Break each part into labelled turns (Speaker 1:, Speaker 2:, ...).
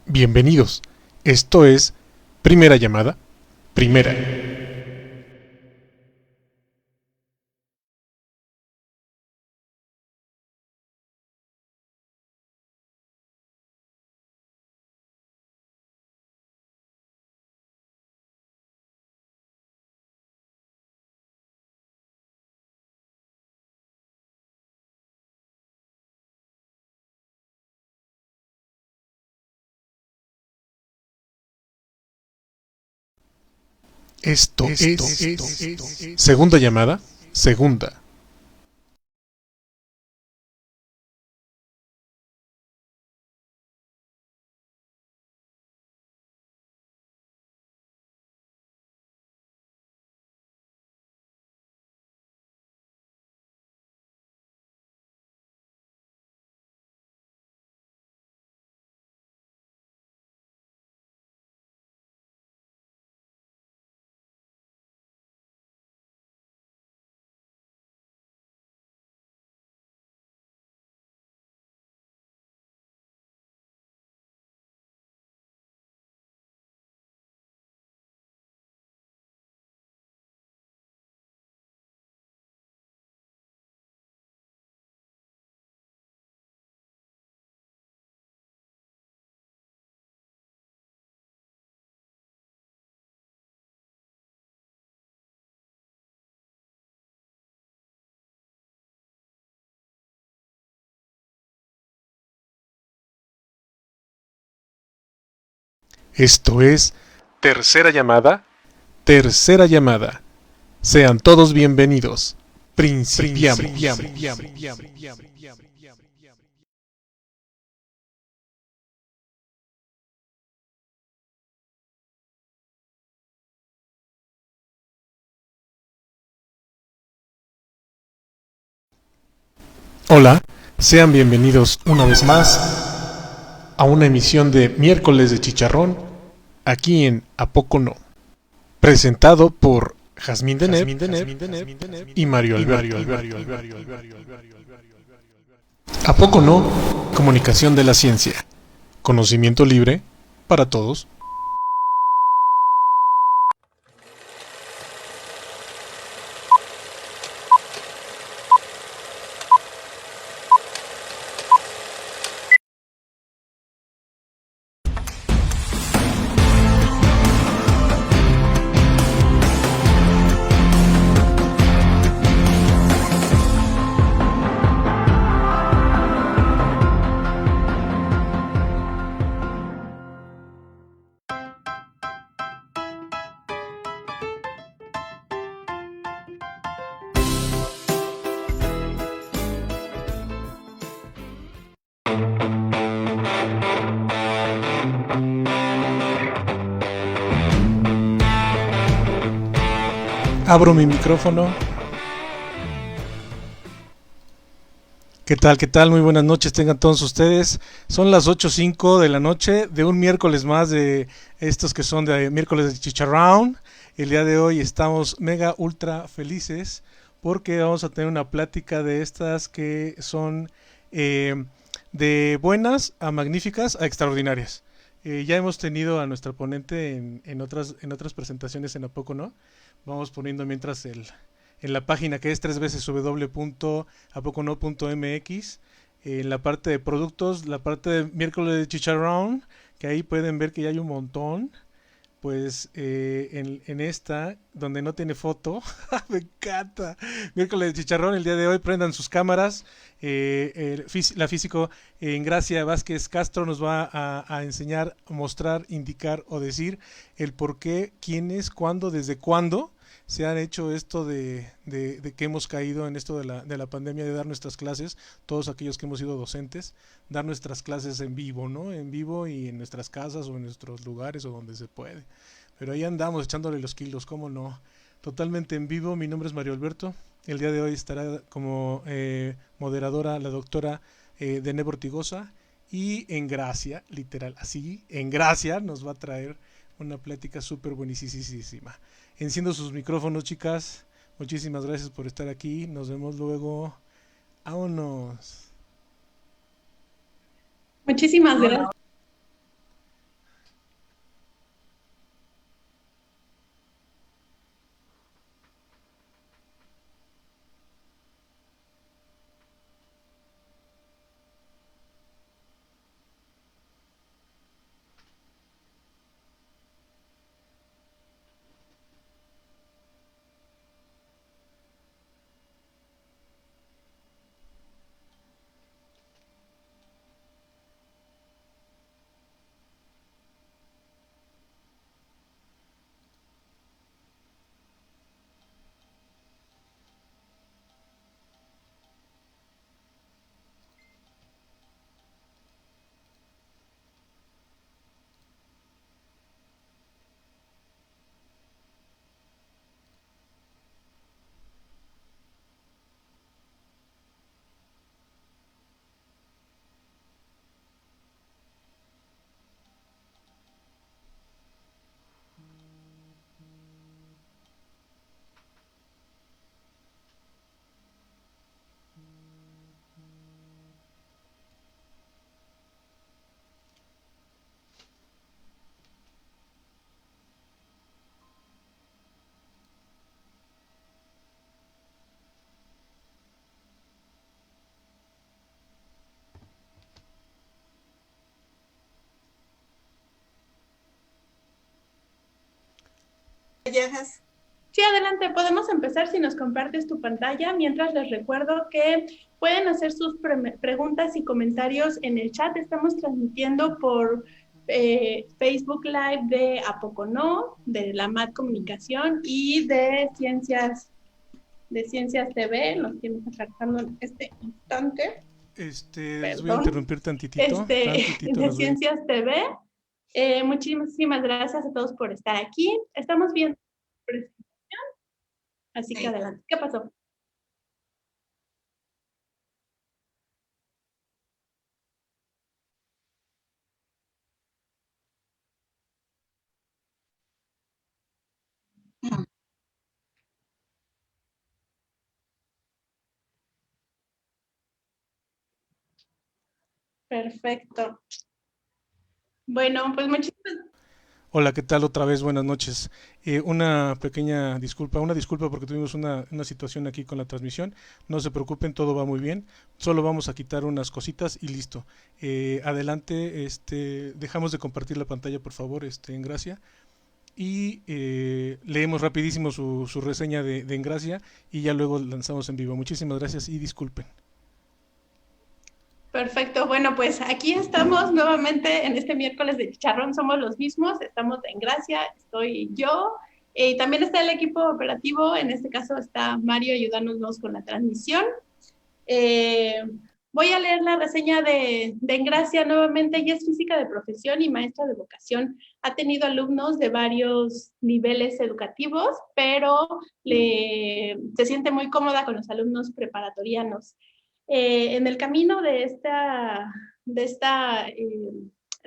Speaker 1: Bienvenidos. Esto es Primera Llamada. Primera. Esto es Segunda Llamada. Segunda. Esto es Tercera Llamada. Tercera Llamada. Sean todos bienvenidos. Principiamos. Hola, sean bienvenidos una vez más a una emisión de Miércoles de Chicharrón, aquí en ¿A Poco No? Presentado por Jazmín Deneb y Mario Alberto. ¿A poco no? Comunicación de la ciencia. Conocimiento libre para todos. Abro mi micrófono. ¿Qué tal? ¿Qué tal? Muy buenas noches tengan todos ustedes. Son las 8:05 de la noche de un miércoles más de estos que son de miércoles de Chicharrón. El día de hoy estamos mega ultra felices porque vamos a tener una plática de estas que son de buenas a magníficas a extraordinarias. Ya hemos tenido a nuestra ponente en otras presentaciones en A Poco No. Vamos poniendo mientras en la página que es www.apocono.mx, en la parte de productos, la parte de miércoles de chicharrón, que ahí pueden ver que ya hay un montón. Pues en esta, donde no tiene foto, me encanta. Miércoles de chicharrón, el día de hoy, prendan sus cámaras. La físico Gracia Vázquez Castro nos va a enseñar, mostrar, indicar o decir el por qué, quiénes, cuándo, desde cuándo se han hecho esto de que hemos caído en esto de la pandemia, de dar nuestras clases, todos aquellos que hemos sido docentes, dar nuestras clases en vivo, ¿no? En vivo y en nuestras casas o en nuestros lugares o donde se puede. Pero ahí andamos echándole los kilos, ¿cómo no? Totalmente en vivo. Mi nombre es Mario Alberto. El día de hoy estará como moderadora la doctora Deneb Ortigosa, y en Gracia, literal, así, en Gracia nos va a traer una plática súper buenísima. Enciendo sus micrófonos, chicas. Muchísimas gracias por estar aquí. Nos vemos luego. Vámonos.
Speaker 2: Muchísimas gracias. Yajas?
Speaker 3: Sí, adelante, podemos empezar si nos compartes tu pantalla, mientras les recuerdo que pueden hacer sus preguntas y comentarios en el chat. Estamos transmitiendo por Facebook Live de A Poco No, de la MAT Comunicación y de Ciencias TV, nos tienen cargando en este instante,
Speaker 1: Les voy a
Speaker 3: perdón,
Speaker 1: interrumpir tantitito, tantitito
Speaker 3: de
Speaker 1: los voy a...
Speaker 3: Ciencias TV. Muchísimas gracias a todos por estar aquí. Estamos viendo, así que
Speaker 2: Sí.
Speaker 3: adelante. ¿Qué pasó? Perfecto. Bueno, pues muchísimas.
Speaker 1: Hola, ¿qué tal otra vez? Buenas noches. Una pequeña disculpa, una disculpa porque tuvimos una situación aquí con la transmisión. No se preocupen, todo va muy bien. Solo vamos a quitar unas cositas y listo. Adelante, dejamos de compartir la pantalla, por favor, en Gracia. Y leemos rapidísimo su reseña de Engracia y ya luego lanzamos en vivo. Muchísimas gracias y disculpen.
Speaker 3: Perfecto, bueno, pues aquí estamos nuevamente en este miércoles de Chicharrón, somos los mismos, estamos en Gracia, estoy yo, y también está el equipo operativo, en este caso está Mario ayudándonos con la transmisión. Eh, Voy a leer la reseña de Engracia nuevamente. Ella es física de profesión y maestra de vocación. Ha tenido alumnos de varios niveles educativos, pero se siente muy cómoda con los alumnos preparatorianos. En el camino en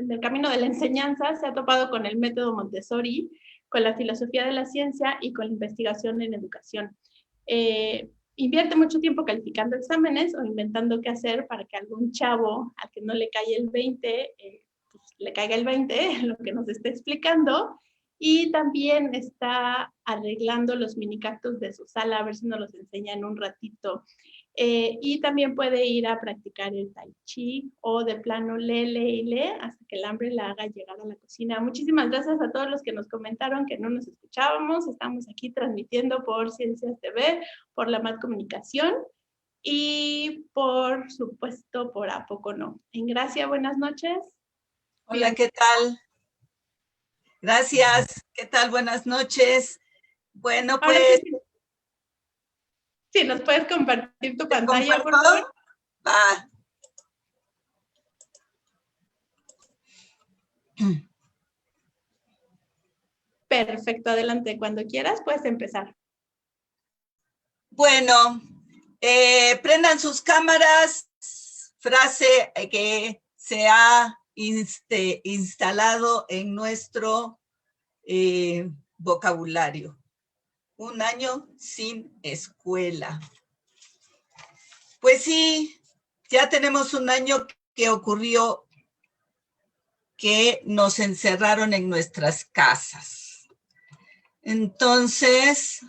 Speaker 3: el camino de la enseñanza se ha topado con el método Montessori, con la filosofía de la ciencia y con la investigación en educación. Invierte mucho tiempo calificando exámenes o inventando qué hacer para que algún chavo al que no le cae el 20, pues le caiga el 20, lo que nos está explicando. Y también está arreglando los minicactus de su sala, a ver si nos los enseña en un ratito. Y también puede ir a practicar el tai chi o de plano lee hasta que el hambre la haga llegar a la cocina. Muchísimas gracias a todos los que nos comentaron que no nos escuchábamos. Estamos aquí transmitiendo por Ciencias TV, por la MAT Comunicación y por supuesto por A Poco No. En Gracia, buenas noches.
Speaker 2: Hola, ¿qué tal? Gracias. ¿Qué tal? Buenas noches. Bueno,
Speaker 3: Ahora
Speaker 2: pues...
Speaker 3: sí, sí, nos puedes compartir tu
Speaker 2: ¿Te
Speaker 3: pantalla, por
Speaker 2: comparto?
Speaker 3: favor.
Speaker 2: Va.
Speaker 3: Perfecto, adelante. Cuando quieras, puedes empezar.
Speaker 2: Bueno, prendan sus cámaras. Frase que se ha instalado en nuestro vocabulario. Un año sin escuela. Pues sí, ya tenemos un año que ocurrió que nos encerraron en nuestras casas. Entonces,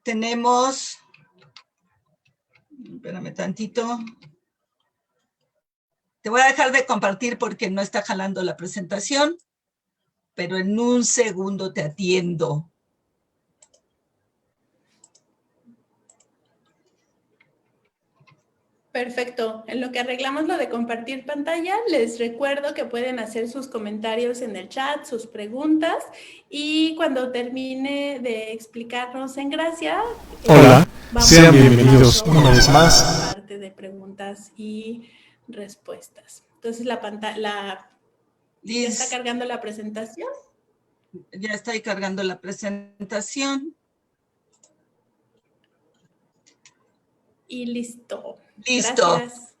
Speaker 2: tenemos, espérame tantito, te voy a dejar de compartir porque no está jalando la presentación, pero en un segundo te atiendo.
Speaker 3: Perfecto. En lo que arreglamos lo de compartir pantalla, les recuerdo que pueden hacer sus comentarios en el chat, sus preguntas, y cuando termine de explicarnos en Gracia,
Speaker 1: Hola, sean bienvenidos una vez más.
Speaker 3: Parte de preguntas y respuestas. Entonces la pantalla, ¿ya está cargando la presentación?
Speaker 2: Ya estoy cargando la presentación.
Speaker 3: Y listo.
Speaker 2: Listo.
Speaker 3: Gracias.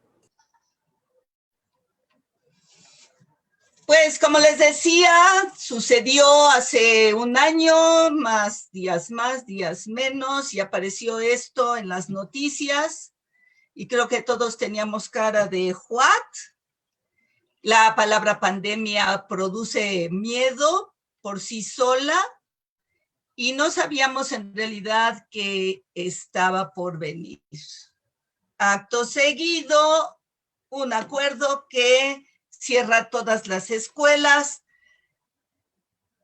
Speaker 2: Pues como les decía, sucedió hace un año, más, días menos, y apareció esto en las noticias, y creo que todos teníamos cara de ¿what? La palabra pandemia produce miedo por sí sola, y no sabíamos en realidad qué estaba por venir. Acto seguido, un acuerdo que cierra todas las escuelas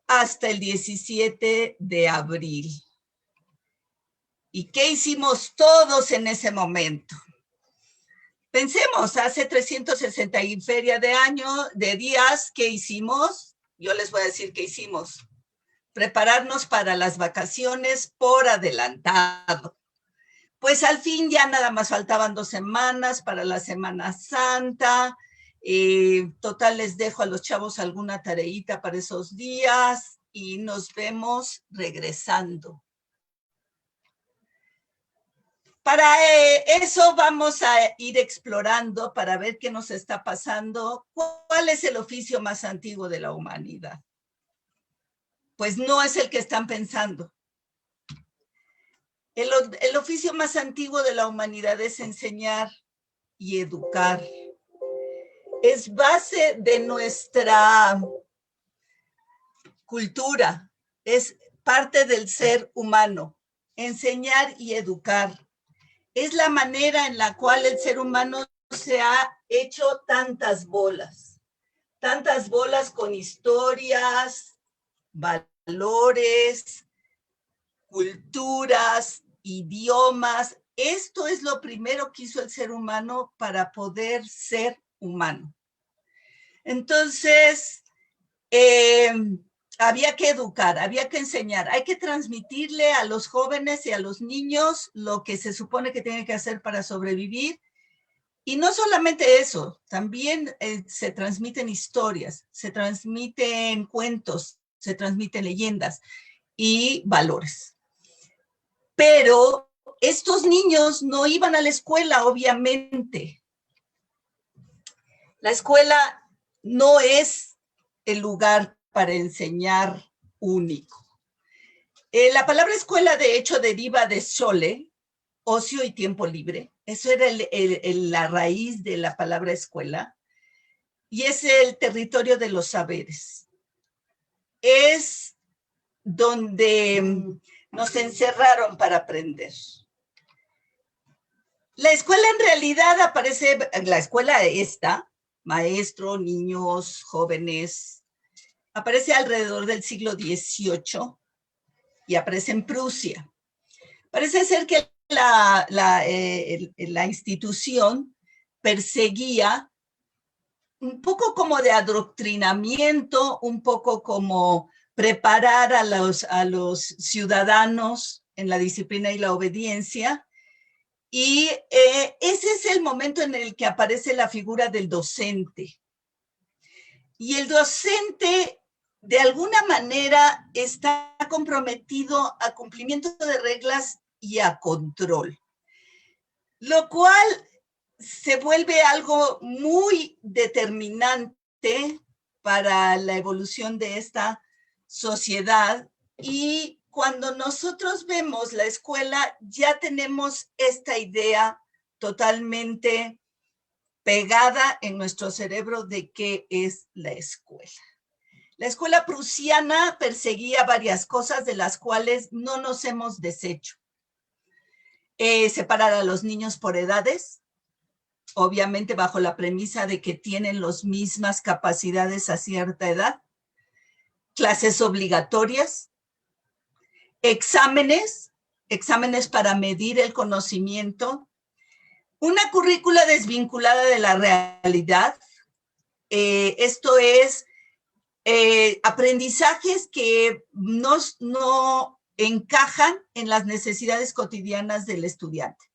Speaker 2: hasta el 17 de abril. ¿Y qué hicimos todos en ese momento? Pensemos, hace 360 y feria de días, ¿qué hicimos? Yo les voy a decir qué hicimos. Prepararnos para las vacaciones por adelantado. Pues al fin ya nada más faltaban 2 semanas para la Semana Santa. Total, les dejo a los chavos alguna tareita para esos días y nos vemos regresando. Para eso vamos a ir explorando para ver qué nos está pasando. ¿Cuál es el oficio más antiguo de la humanidad? Pues no es el que están pensando. El oficio más antiguo de la humanidad es enseñar y educar. Es base de nuestra cultura, es parte del ser humano, enseñar y educar. Es la manera en la cual el ser humano se ha hecho tantas bolas con historias, valores, culturas, idiomas. Esto es lo primero que hizo el ser humano para poder ser humano. Entonces, había que educar, había que enseñar, hay que transmitirle a los jóvenes y a los niños lo que se supone que tienen que hacer para sobrevivir. Y no solamente eso, también se transmiten historias, se transmiten cuentos, se transmiten leyendas y valores. Pero estos niños no iban a la escuela, obviamente. La escuela no es el lugar para enseñar único. La palabra escuela, de hecho, deriva de schole, ocio y tiempo libre. Eso era la raíz de la palabra escuela. Y es el territorio de los saberes. Es donde nos encerraron para aprender. La escuela en realidad aparece, la escuela esta, maestro, niños, jóvenes, aparece alrededor del siglo XVIII y aparece en Prusia. Parece ser que la institución perseguía un poco como de adoctrinamiento, un poco como preparar a los ciudadanos en la disciplina y la obediencia. Y ese es el momento en el que aparece la figura del docente. Y el docente, de alguna manera, está comprometido a cumplimiento de reglas y a control, lo cual se vuelve algo muy determinante para la evolución de esta sociedad. Y cuando nosotros vemos la escuela, ya tenemos esta idea totalmente pegada en nuestro cerebro de qué es la escuela. La escuela prusiana perseguía varias cosas de las cuales no nos hemos deshecho. Separar a los niños por edades, obviamente bajo la premisa de que tienen las mismas capacidades a cierta edad. Clases obligatorias, exámenes para medir el conocimiento, una currícula desvinculada de la realidad. Esto es aprendizajes que no encajan en las necesidades cotidianas del estudiante.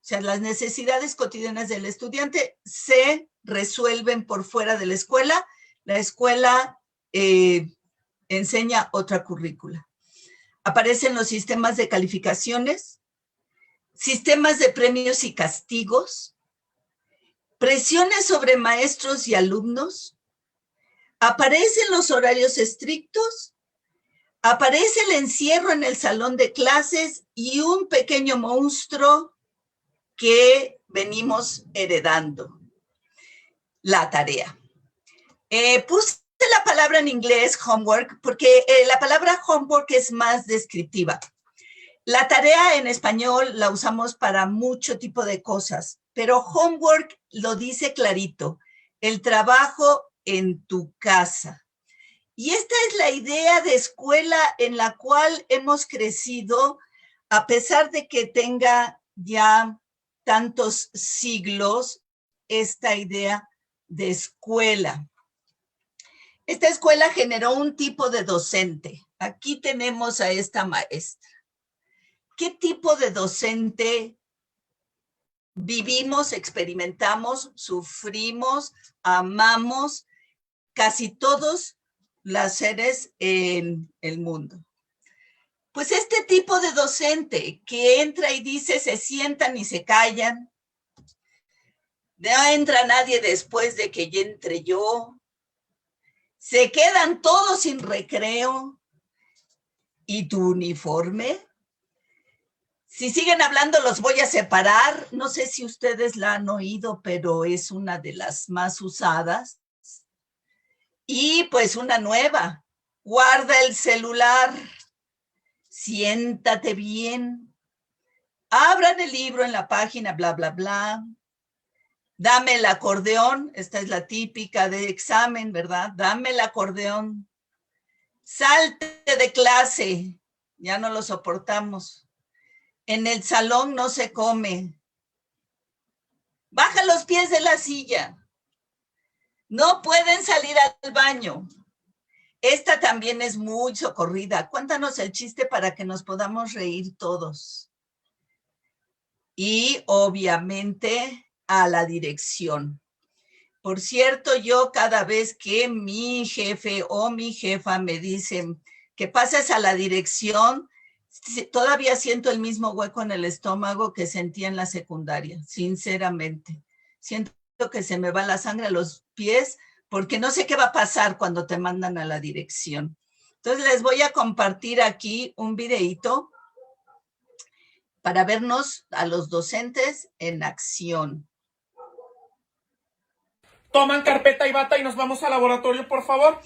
Speaker 2: O sea, las necesidades cotidianas del estudiante se resuelven por fuera de la escuela. La escuela enseña otra currícula. Aparecen los sistemas de calificaciones, sistemas de premios y castigos, presiones sobre maestros y alumnos, aparecen los horarios estrictos, aparece el encierro en el salón de clases y un pequeño monstruo que venimos heredando, la tarea. Puse la palabra en inglés homework porque la palabra homework es más descriptiva. La tarea en español la usamos para mucho tipo de cosas, pero homework lo dice clarito, el trabajo en tu casa. Y esta es la idea de escuela en la cual hemos crecido, a pesar de que tenga ya tantos siglos, esta idea de escuela. Esta escuela generó un tipo de docente. Aquí tenemos a esta maestra. ¿Qué tipo de docente vivimos, experimentamos, sufrimos, amamos casi todos los seres en el mundo? Pues este tipo de docente que entra y dice, se sientan y se callan, no entra nadie después de que ya entre yo, se quedan todos sin recreo. ¿Y tu uniforme? Si siguen hablando los voy a separar. No sé si ustedes la han oído, pero es una de las más usadas. Y pues una nueva. Guarda el celular. Siéntate bien. Abran el libro en la página, bla, bla, bla. Dame el acordeón. Esta es la típica de examen, ¿verdad? Dame el acordeón. Salte de clase. Ya no lo soportamos. En el salón no se come. Baja los pies de la silla. No pueden salir al baño. Esta también es muy socorrida. Cuéntanos el chiste para que nos podamos reír todos. Y obviamente a la dirección. Por cierto, yo cada vez que mi jefe o mi jefa me dicen que pases a la dirección, todavía siento el mismo hueco en el estómago que sentía en la secundaria, sinceramente. Siento que se me va la sangre a los pies porque no sé qué va a pasar cuando te mandan a la dirección. Entonces les voy a compartir aquí un videíto para vernos a los docentes en acción.
Speaker 4: Toman carpeta y bata y nos vamos al laboratorio, por favor.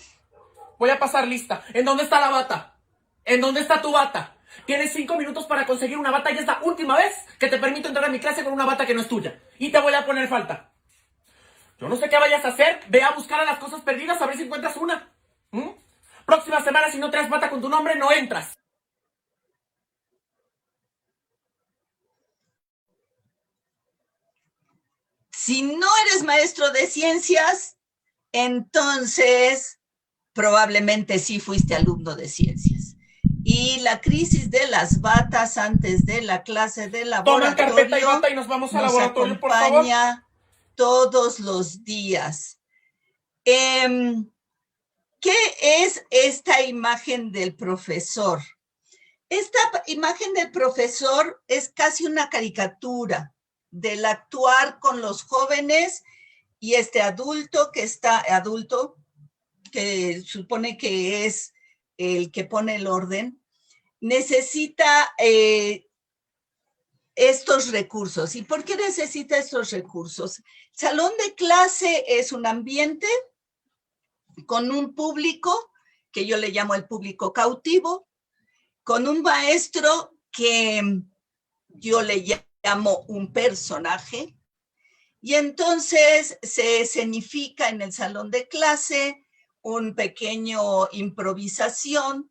Speaker 4: Voy a pasar lista. ¿En dónde está la bata? ¿En dónde está tu bata? Tienes 5 minutos para conseguir una bata y es la última vez que te permito entrar a mi clase con una bata que no es tuya. Y te voy a poner falta. Yo no sé qué vayas a hacer. Ve a buscar a las cosas perdidas a ver si encuentras una. Próxima semana, si no traes bata con tu nombre, no entras.
Speaker 2: Si no eres maestro de ciencias, entonces probablemente sí fuiste alumno de ciencias. Y la crisis de las batas antes de la clase de laboratorio.
Speaker 4: Toman carpeta y bata y nos vamos al laboratorio, por favor.
Speaker 2: Todos los días. ¿Qué es esta imagen del profesor? Esta imagen del profesor es casi una caricatura del actuar con los jóvenes y este adulto que supone que es el que pone el orden, necesita estos recursos. ¿Y por qué necesita estos recursos? Salón de clase es un ambiente con un público, que yo le llamo el público cautivo, con un maestro que yo le llamo un personaje, y entonces se escenifica en el salón de clase un pequeño improvisación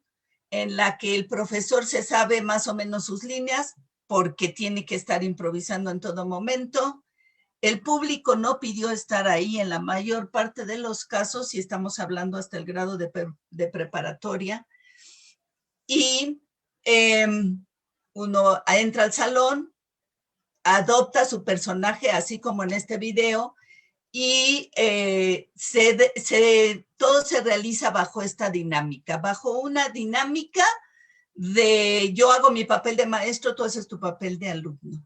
Speaker 2: en la que el profesor se sabe más o menos sus líneas porque tiene que estar improvisando en todo momento. El público no pidió estar ahí en la mayor parte de los casos, si estamos hablando hasta el grado de preparatoria. Y uno entra al salón, adopta su personaje, así como en este video, y todo se realiza bajo esta dinámica, bajo una dinámica de yo hago mi papel de maestro, tú haces tu papel de alumno.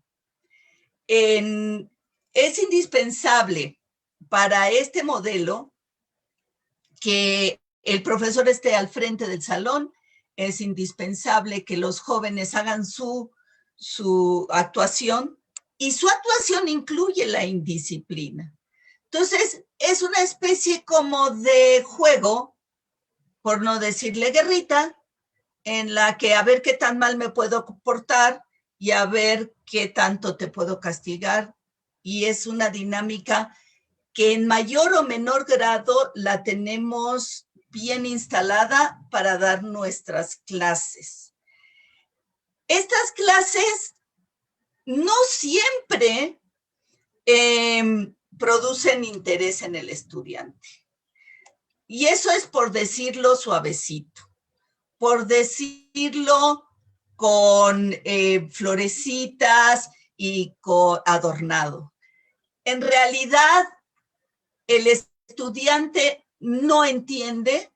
Speaker 2: Es indispensable para este modelo que el profesor esté al frente del salón, es indispensable que los jóvenes hagan su actuación, y su actuación incluye la indisciplina. Entonces, es una especie como de juego, por no decirle guerrita, en la que a ver qué tan mal me puedo comportar y a ver qué tanto te puedo castigar. Y es una dinámica que en mayor o menor grado la tenemos bien instalada para dar nuestras clases. Estas clases no siempre producen interés en el estudiante. Y eso es por decirlo suavecito, por decirlo con florecitas y con adornado. En realidad, el estudiante no entiende,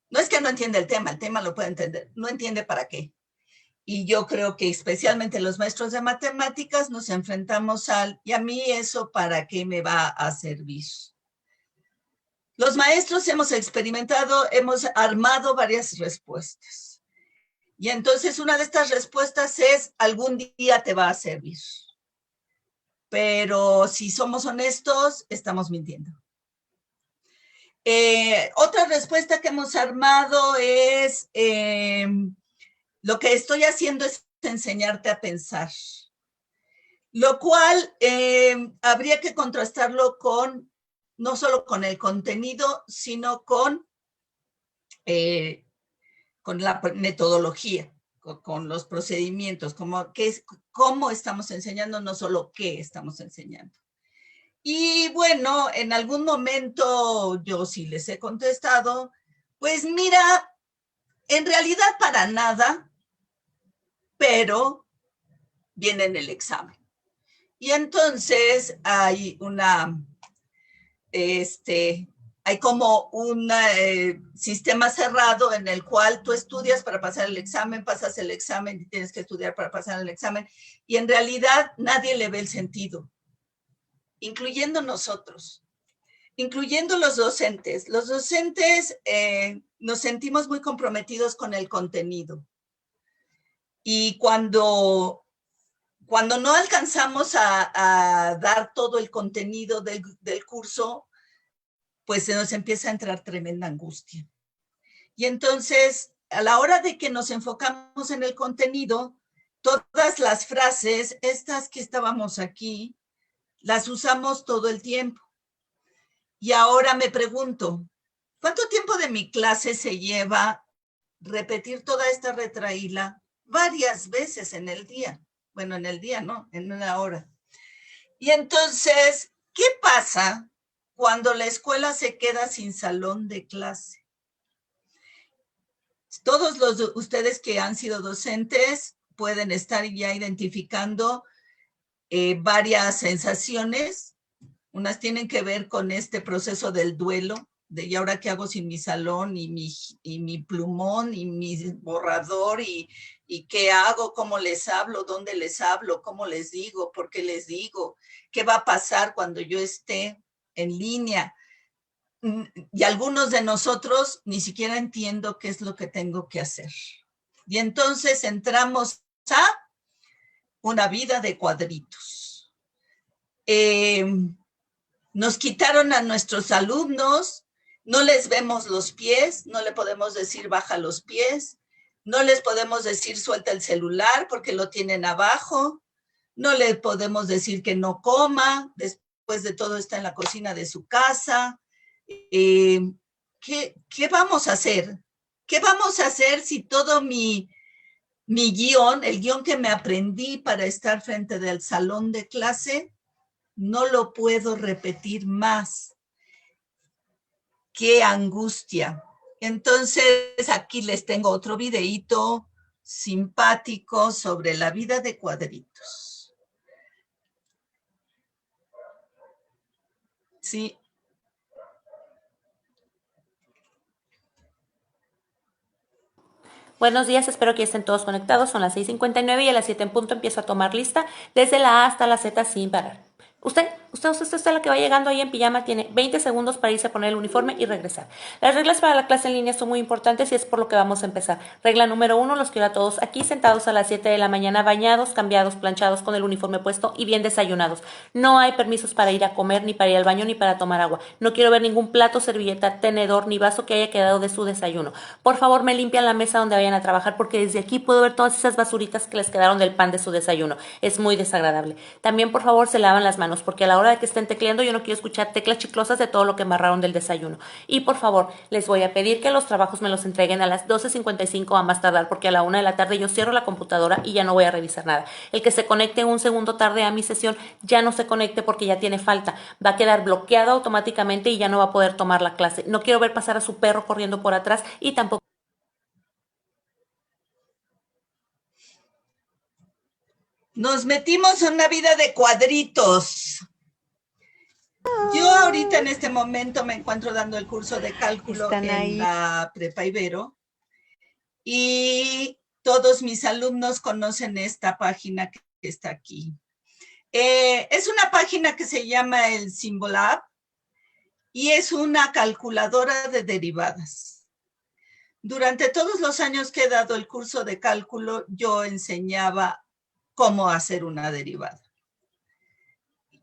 Speaker 2: no es que no entienda el tema lo puede entender, no entiende para qué. Y yo creo que especialmente los maestros de matemáticas nos enfrentamos ¿y a mí eso para qué me va a servir? Los maestros hemos experimentado, hemos armado varias respuestas. Y entonces una de estas respuestas es, algún día te va a servir. Pero si somos honestos, estamos mintiendo. Otra respuesta que hemos armado es, lo que estoy haciendo es enseñarte a pensar. Lo cual habría que contrastarlo no solo con el contenido, sino con la metodología, con los procedimientos, cómo estamos enseñando, no solo qué estamos enseñando. Y bueno, en algún momento yo sí les he contestado, pues mira, en realidad para nada, pero viene en el examen. Y entonces hay hay como un sistema cerrado en el cual tú estudias para pasar el examen, pasas el examen y tienes que estudiar para pasar el examen. Y en realidad nadie le ve el sentido, incluyendo nosotros, incluyendo los docentes. Los docentes nos sentimos muy comprometidos con el contenido. Y cuando no alcanzamos a dar todo el contenido del curso, pues se nos empieza a entrar tremenda angustia. Y entonces, a la hora de que nos enfocamos en el contenido, todas las frases, estas que estábamos aquí, las usamos todo el tiempo. Y ahora me pregunto, ¿cuánto tiempo de mi clase se lleva repetir toda esta retahíla varias veces en el día? Bueno, en el día no, en una hora. Y entonces, ¿qué pasa cuando la escuela se queda sin salón de clase? Todos ustedes que han sido docentes pueden estar ya identificando varias sensaciones. Unas tienen que ver con este proceso del duelo, de ¿y ahora qué hago sin mi salón y mi plumón y mi borrador y qué hago, cómo les hablo, dónde les hablo, cómo les digo, por qué les digo, qué va a pasar cuando yo esté en línea? Y algunos de nosotros ni siquiera entiendo qué es lo que tengo que hacer. Y entonces entramos a una vida de cuadritos. Nos quitaron a nuestros alumnos, no les vemos los pies, no le podemos decir baja los pies, no les podemos decir suelta el celular porque lo tienen abajo, no le podemos decir que no coma, después de todo está en la cocina de su casa. ¿Qué vamos a hacer? ¿Qué vamos a hacer si todo mi guión, el guión que me aprendí para estar frente del salón de clase, no lo puedo repetir más? ¡Qué angustia! Entonces, aquí les tengo otro videíto simpático sobre la vida de cuadritos. Sí.
Speaker 5: Buenos días, espero que estén todos conectados. Son las 6:59 y a las 7 en punto empiezo a tomar lista desde la A hasta la Z sin parar. Usted la que va llegando ahí en pijama, tiene 20 segundos para irse a poner el uniforme y regresar. Las reglas para la clase en línea son muy importantes y es por lo que vamos a empezar. Regla número 1, los quiero a todos aquí sentados a las 7 de la mañana, bañados, cambiados, planchados, con el uniforme puesto y bien desayunados. No hay permisos para ir a comer, ni para ir al baño, ni para tomar agua. No quiero ver ningún plato, servilleta, tenedor, ni vaso que haya quedado de su desayuno. Por favor, me limpian la mesa donde vayan a trabajar porque desde aquí puedo ver todas esas basuritas que les quedaron del pan de su desayuno. Es muy desagradable. También, por favor, se lavan las manos porque a la hora hora de que estén tecleando yo no quiero escuchar teclas chiclosas de todo lo que embarraron del desayuno. Y por favor, les voy a pedir que los trabajos me los entreguen a las 12:55 a más tardar, porque a la 1 de la tarde yo cierro la computadora y ya no voy a revisar nada. El que se conecte un segundo tarde a mi sesión ya no se conecte porque ya tiene falta. Va a quedar bloqueado automáticamente y ya no va a poder tomar la clase. No quiero ver pasar a su perro corriendo por atrás y tampoco.
Speaker 2: Nos metimos en una vida de cuadritos. Yo ahorita en este momento me encuentro dando el curso de cálculo en la Prepa Ibero y todos mis alumnos conocen esta página que está aquí. Es una página que se llama el Symbolab y es una calculadora de derivadas. Durante todos los años que he dado el curso de cálculo, yo enseñaba cómo hacer una derivada.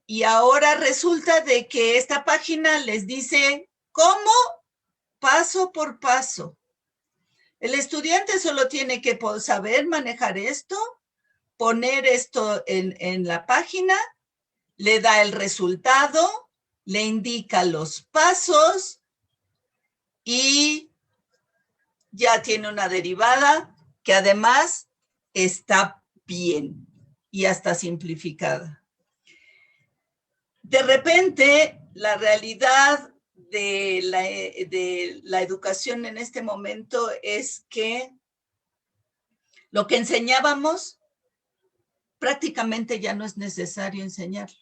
Speaker 2: Y ahora resulta de que esta página les dice cómo, paso por paso. El estudiante solo tiene que saber manejar esto, poner esto en la página, le da el resultado, le indica los pasos y ya tiene una derivada que además está bien y hasta simplificada. De repente, la realidad de la educación en este momento es que lo que enseñábamos prácticamente ya no es necesario enseñarlo.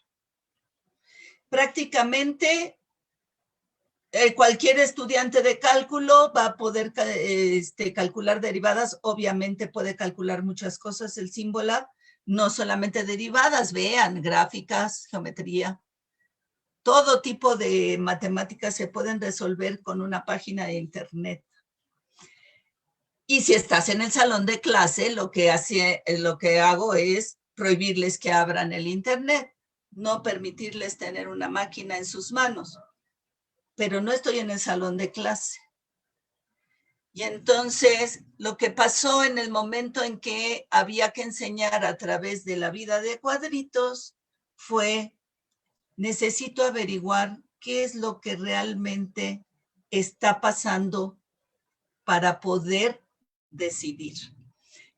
Speaker 2: Prácticamente cualquier estudiante de cálculo va a poder calcular derivadas. Obviamente puede calcular muchas cosas el Symbolab, no solamente derivadas, vean, gráficas, geometría. Todo tipo de matemáticas se pueden resolver con una página de internet. Y si estás en el salón de clase, lo que hago es prohibirles que abran el internet, no permitirles tener una máquina en sus manos. Pero no estoy en el salón de clase. Y entonces, lo que pasó en el momento en que había que enseñar a través de la vida de cuadritos fue: necesito averiguar qué es lo que realmente está pasando para poder decidir.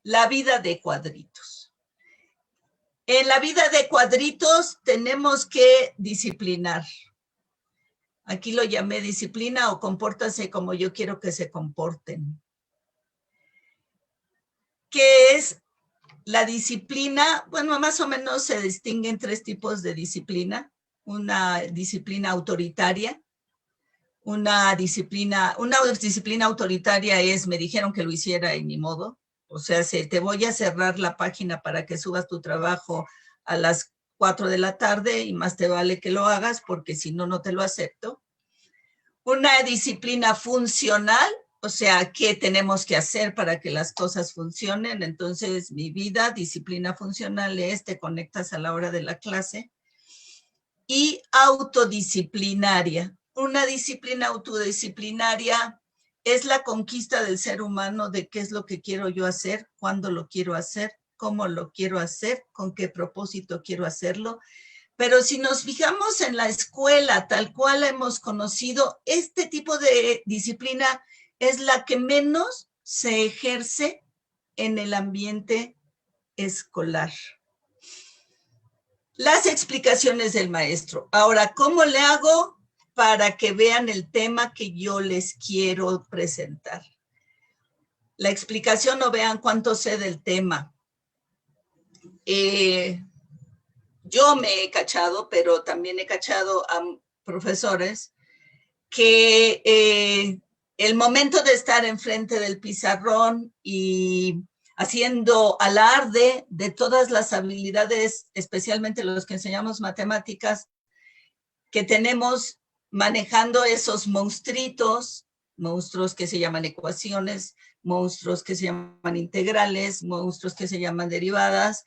Speaker 2: La vida de cuadritos. En la vida de cuadritos tenemos que disciplinar. Aquí lo llamé disciplina o compórtase como yo quiero que se comporten. ¿Qué es la disciplina? Bueno, más o menos se distinguen tres tipos de disciplina. Una disciplina autoritaria. Una disciplina autoritaria es: me dijeron que lo hiciera y ni modo. O sea, te voy a cerrar la página para que subas tu trabajo a las 4 de la tarde y más te vale que lo hagas porque si no, no te lo acepto. Una disciplina funcional, o sea, ¿qué tenemos que hacer para que las cosas funcionen? Entonces, mi vida, disciplina funcional es: te conectas a la hora de la clase. Y autodisciplinaria. Una disciplina autodisciplinaria es la conquista del ser humano de qué es lo que quiero yo hacer, cuándo lo quiero hacer, cómo lo quiero hacer, con qué propósito quiero hacerlo. Pero si nos fijamos en la escuela tal cual la hemos conocido, este tipo de disciplina es la que menos se ejerce en el ambiente escolar. Las explicaciones del maestro. Ahora, ¿cómo le hago para que vean el tema que yo les quiero presentar? La explicación, no vean cuánto sé del tema. Yo me he cachado, pero también he cachado a profesores que el momento de estar enfrente del pizarrón y haciendo alarde de todas las habilidades, especialmente los que enseñamos matemáticas, que tenemos manejando esos monstruos que se llaman ecuaciones, monstruos que se llaman integrales, monstruos que se llaman derivadas.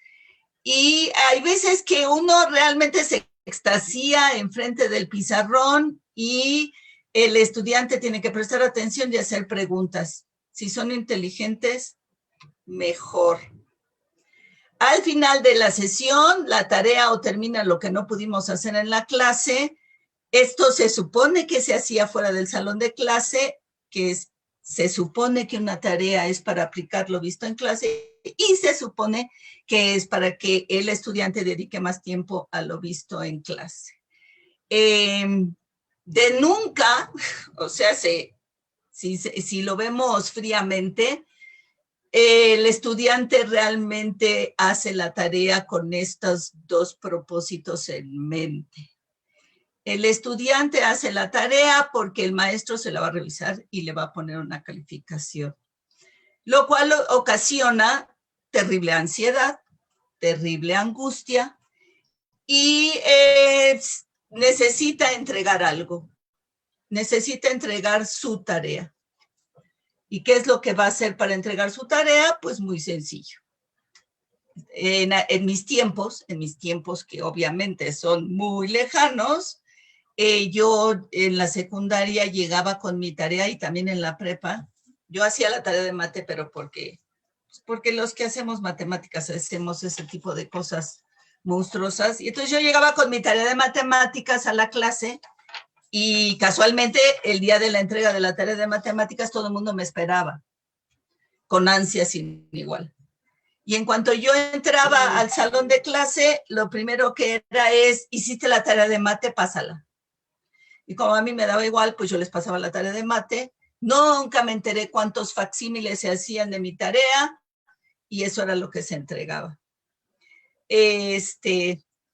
Speaker 2: Y hay veces que uno realmente se extasía enfrente del pizarrón y el estudiante tiene que prestar atención y hacer preguntas. Si son inteligentes, mejor. Al final de la sesión, la tarea o termina lo que no pudimos hacer en la clase. Esto se supone que se hacía fuera del salón de clase, se supone que una tarea es para aplicar lo visto en clase y se supone que es para que el estudiante dedique más tiempo a lo visto en clase. De nunca, o sea, si lo vemos fríamente, el estudiante realmente hace la tarea con estos dos propósitos en mente. El estudiante hace la tarea porque el maestro se la va a revisar y le va a poner una calificación, lo cual ocasiona terrible ansiedad, terrible angustia y necesita entregar algo, necesita entregar su tarea. ¿Y qué es lo que va a hacer para entregar su tarea? Pues muy sencillo. En mis tiempos que obviamente son muy lejanos, yo en la secundaria llegaba con mi tarea y también en la prepa. Yo hacía la tarea de mate, pero porque los que hacemos matemáticas hacemos ese tipo de cosas monstruosas. Y entonces yo llegaba con mi tarea de matemáticas a la clase y casualmente el día de la entrega de la tarea de matemáticas todo el mundo me esperaba con ansia sin igual. Y en cuanto yo entraba al salón de clase, lo primero que era es, hiciste la tarea de mate, pásala. Y como a mí me daba igual, pues yo les pasaba la tarea de mate. Nunca me enteré cuántos facsímiles se hacían de mi tarea y eso era lo que se entregaba.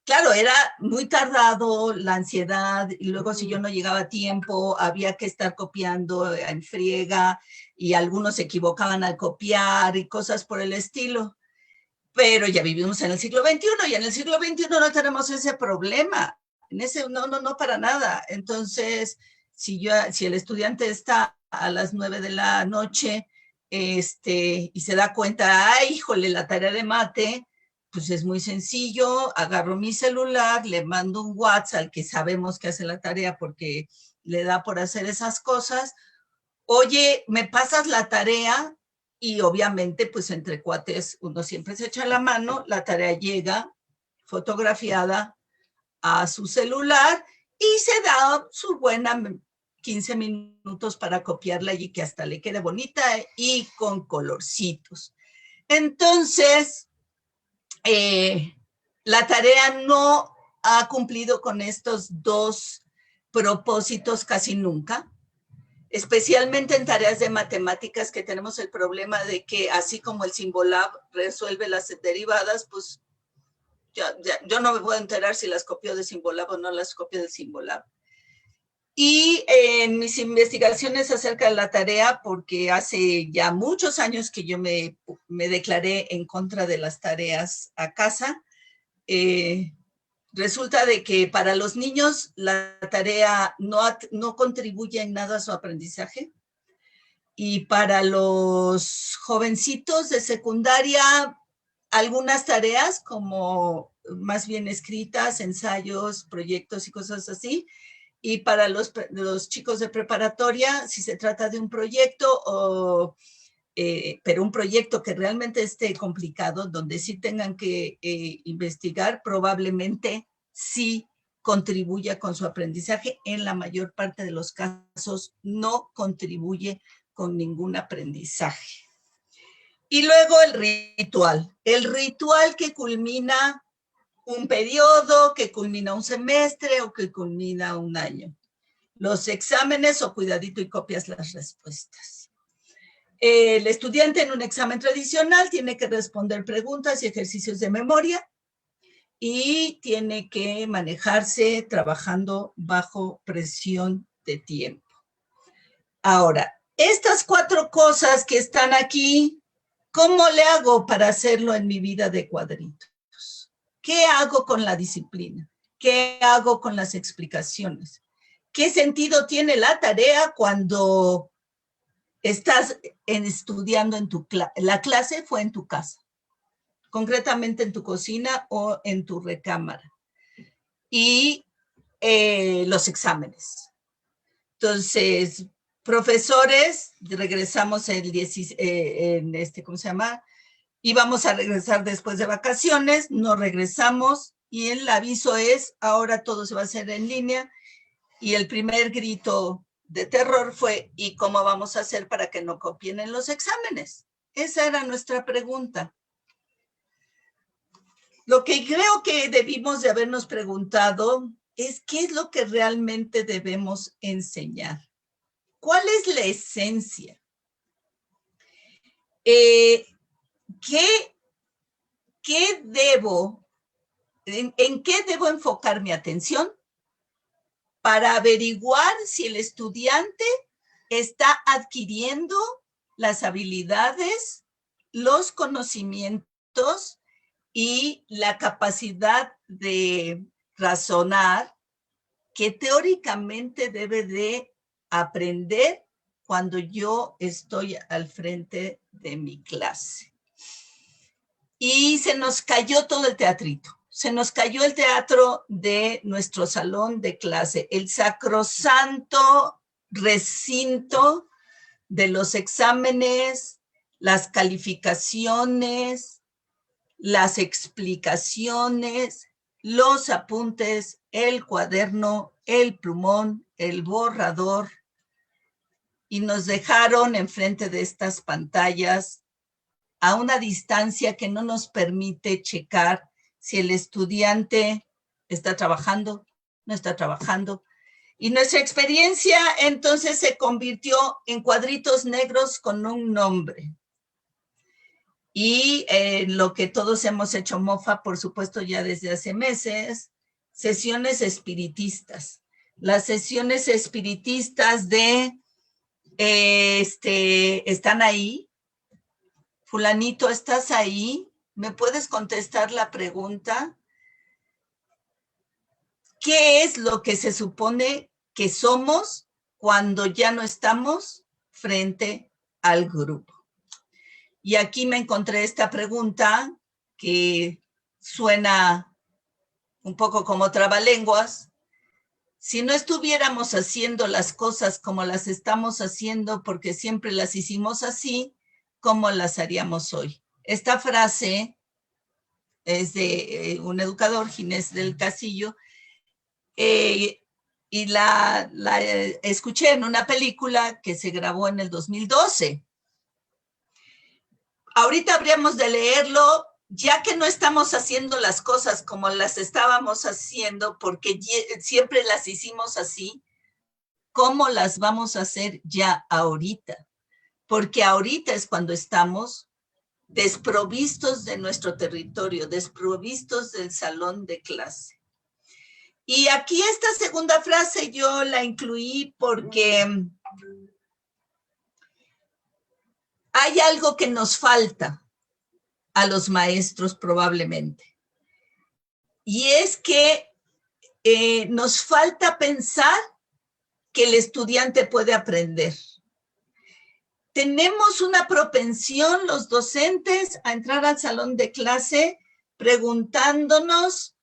Speaker 2: Claro, era muy tardado, la ansiedad, y luego si yo no llegaba a tiempo, había que estar copiando en friega y algunos se equivocaban al copiar y cosas por el estilo. Pero ya vivimos en el siglo XXI y en el siglo XXI no tenemos ese problema. No, para nada. Entonces, si el estudiante está a las 9 de la noche y se da cuenta, ay, híjole, la tarea de mate, pues es muy sencillo, agarro mi celular, le mando un WhatsApp al que sabemos que hace la tarea porque le da por hacer esas cosas. Oye, ¿me pasas la tarea? Y obviamente, pues entre cuates, uno siempre se echa la mano, la tarea llega fotografiada a su celular y se da su buena 15 minutos para copiarla y que hasta le quede bonita y con colorcitos. Entonces, la tarea no ha cumplido con estos dos propósitos casi nunca, especialmente en tareas de matemáticas que tenemos el problema de que así como el Symbolab resuelve las derivadas, pues yo no me puedo enterar si las copió de Symbolab o no las copió de Symbolab. Y en mis investigaciones acerca de la tarea, porque hace ya muchos años que yo me declaré en contra de las tareas a casa, resulta de que para los niños la tarea no contribuye en nada a su aprendizaje. Y para los jovencitos de secundaria, algunas tareas como más bien escritas, ensayos, proyectos y cosas así. Y para los chicos de preparatoria, si se trata de un proyecto, pero un proyecto que realmente esté complicado, donde sí tengan que investigar, probablemente sí contribuya con su aprendizaje. En la mayor parte de los casos no contribuye con ningún aprendizaje. Y luego el ritual que culmina un periodo, que culmina un semestre o que culmina un año. Los exámenes o cuidadito y copias las respuestas. El estudiante en un examen tradicional tiene que responder preguntas y ejercicios de memoria y tiene que manejarse trabajando bajo presión de tiempo. Ahora, estas 4 cosas que están aquí, ¿cómo le hago para hacerlo en mi vida de cuadritos? ¿Qué hago con la disciplina? ¿Qué hago con las explicaciones? ¿Qué sentido tiene la tarea cuando estás estudiando en la clase fue en tu casa, concretamente en tu cocina o en tu recámara? Y los exámenes. Entonces, profesores, regresamos ¿cómo se llama? íbamos a regresar después de vacaciones, no regresamos y el aviso es, ahora todo se va a hacer en línea y el primer grito de terror fue, ¿y cómo vamos a hacer para que no copien en los exámenes? Esa era nuestra pregunta. Lo que creo que debimos de habernos preguntado es qué es lo que realmente debemos enseñar. ¿Cuál es la esencia? ¿En qué debo enfocar mi atención para averiguar si el estudiante está adquiriendo las habilidades, los conocimientos y la capacidad de razonar que teóricamente debe de aprender cuando yo estoy al frente de mi clase? Y se nos cayó todo el teatrito. Se nos cayó el teatro de nuestro salón de clase, el sacrosanto recinto de los exámenes, las calificaciones, las explicaciones, los apuntes, el cuaderno, el plumón, el borrador, y nos dejaron enfrente de estas pantallas a una distancia que no nos permite checar si el estudiante está trabajando, no está trabajando. Y nuestra experiencia entonces se convirtió en cuadritos negros con un nombre. Y lo que todos hemos hecho mofa, por supuesto, ya desde hace meses, sesiones espiritistas. Las sesiones espiritistas de, ¿están ahí? Fulanito, ¿estás ahí? ¿Me puedes contestar la pregunta? ¿Qué es lo que se supone que somos cuando ya no estamos frente al grupo? Y aquí me encontré esta pregunta que suena un poco como trabalenguas. Si no estuviéramos haciendo las cosas como las estamos haciendo porque siempre las hicimos así, ¿cómo las haríamos hoy? Esta frase es de un educador, Ginés del Castillo, y la escuché en una película que se grabó en el 2012. Ahorita habríamos de leerlo, ya que no estamos haciendo las cosas como las estábamos haciendo, porque siempre las hicimos así, ¿cómo las vamos a hacer ya ahorita? Porque ahorita es cuando estamos desprovistos de nuestro territorio, desprovistos del salón de clase. Y aquí esta segunda frase yo la incluí porque hay algo que nos falta a los maestros probablemente. Y es que nos falta pensar que el estudiante puede aprender. Tenemos una propensión los docentes a entrar al salón de clase preguntándonos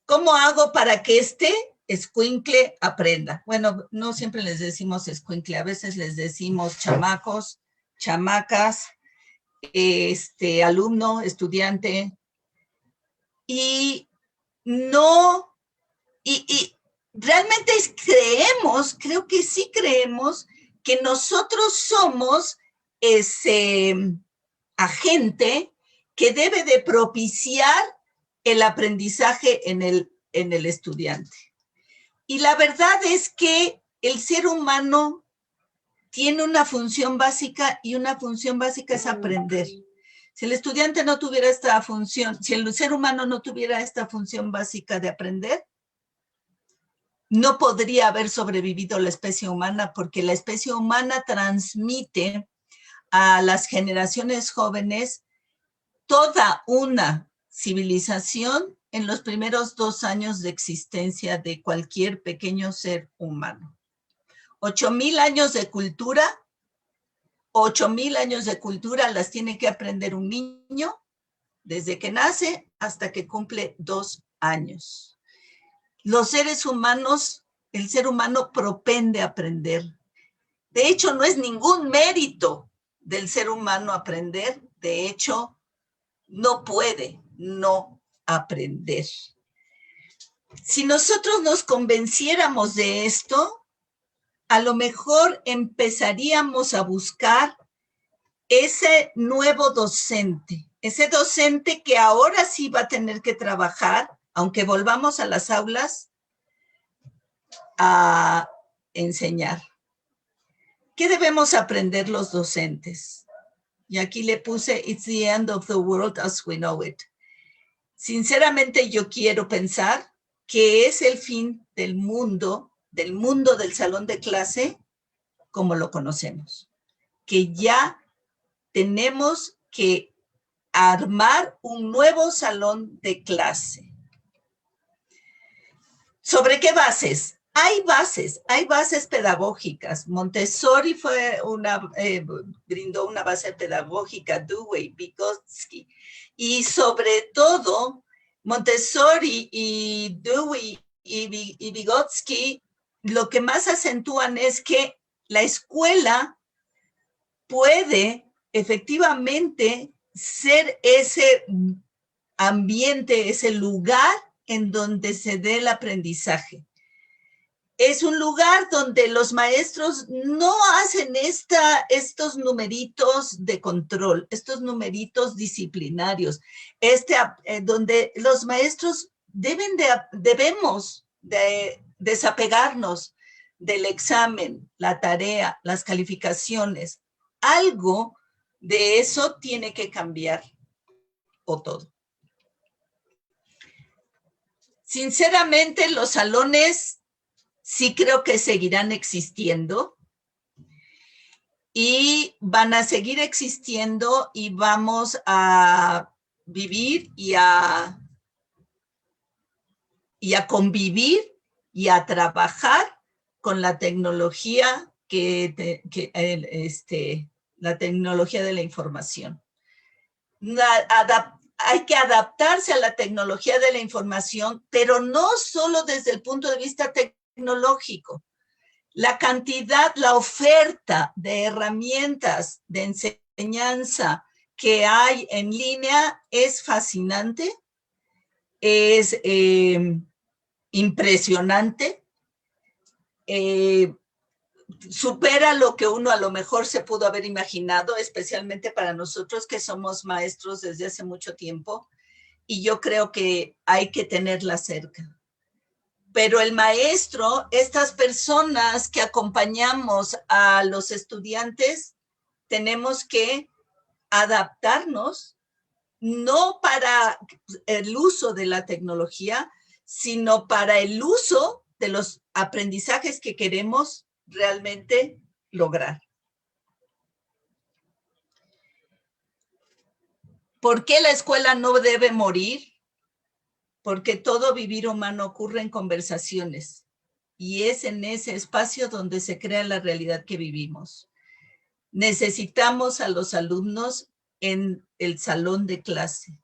Speaker 2: ¿cómo hago para que este escuincle aprenda? Bueno, no siempre les decimos escuincle, a veces les decimos chamacos, chamacas, alumno, estudiante. Y no, y realmente creo que sí creemos que nosotros somos ese agente que debe de propiciar el aprendizaje en el estudiante. Y la verdad es que el ser humano tiene una función básica y una función básica es aprender. Si el estudiante no tuviera esta función, si el ser humano no tuviera esta función básica de aprender, no podría haber sobrevivido la especie humana, porque la especie humana transmite a las generaciones jóvenes toda una civilización en los primeros 2 años de existencia de cualquier pequeño ser humano. 8,000 años de cultura, 8,000 años de cultura las tiene que aprender un niño desde que nace hasta que cumple 2 años. Los seres humanos, el ser humano propende a aprender. De hecho, no es ningún mérito del ser humano aprender. De hecho, no puede no aprender. Si nosotros nos convenciéramos de esto, a lo mejor empezaríamos a buscar ese nuevo docente, ese docente que ahora sí va a tener que trabajar, aunque volvamos a las aulas, a enseñar. ¿Qué debemos aprender los docentes? Y aquí le puse, it's the end of the world as we know it. Sinceramente yo quiero pensar que es el fin del mundo del salón de clase como lo conocemos. Que ya tenemos que armar un nuevo salón de clase. ¿Sobre qué bases? Hay bases pedagógicas. Montessori brindó una base pedagógica, Dewey, Vygotsky. Y sobre todo, Montessori y Dewey y Vygotsky, lo que más acentúan es que la escuela puede efectivamente ser ese ambiente, ese lugar en donde se dé el aprendizaje. Es un lugar donde los maestros no hacen estos numeritos de control, estos numeritos disciplinarios, donde los maestros debemos de desapegarnos del examen, la tarea, las calificaciones. Algo de eso tiene que cambiar, o todo. Sinceramente, los salones sí creo que seguirán existiendo y van a seguir existiendo y vamos a vivir y a convivir y a trabajar con la tecnología la tecnología de la información. Hay que adaptarse a la tecnología de la información, pero no solo desde el punto de vista tecnológico. La cantidad, la oferta de herramientas de enseñanza que hay en línea es fascinante, es impresionante, supera lo que uno a lo mejor se pudo haber imaginado, especialmente para nosotros que somos maestros desde hace mucho tiempo, y yo creo que hay que tenerla cerca. Pero el maestro, estas personas que acompañamos a los estudiantes, tenemos que adaptarnos, no para el uso de la tecnología, sino para el uso de los aprendizajes que queremos realmente lograr. ¿Por qué la escuela no debe morir? Porque todo vivir humano ocurre en conversaciones y es en ese espacio donde se crea la realidad que vivimos. Necesitamos a los alumnos en el salón de clase.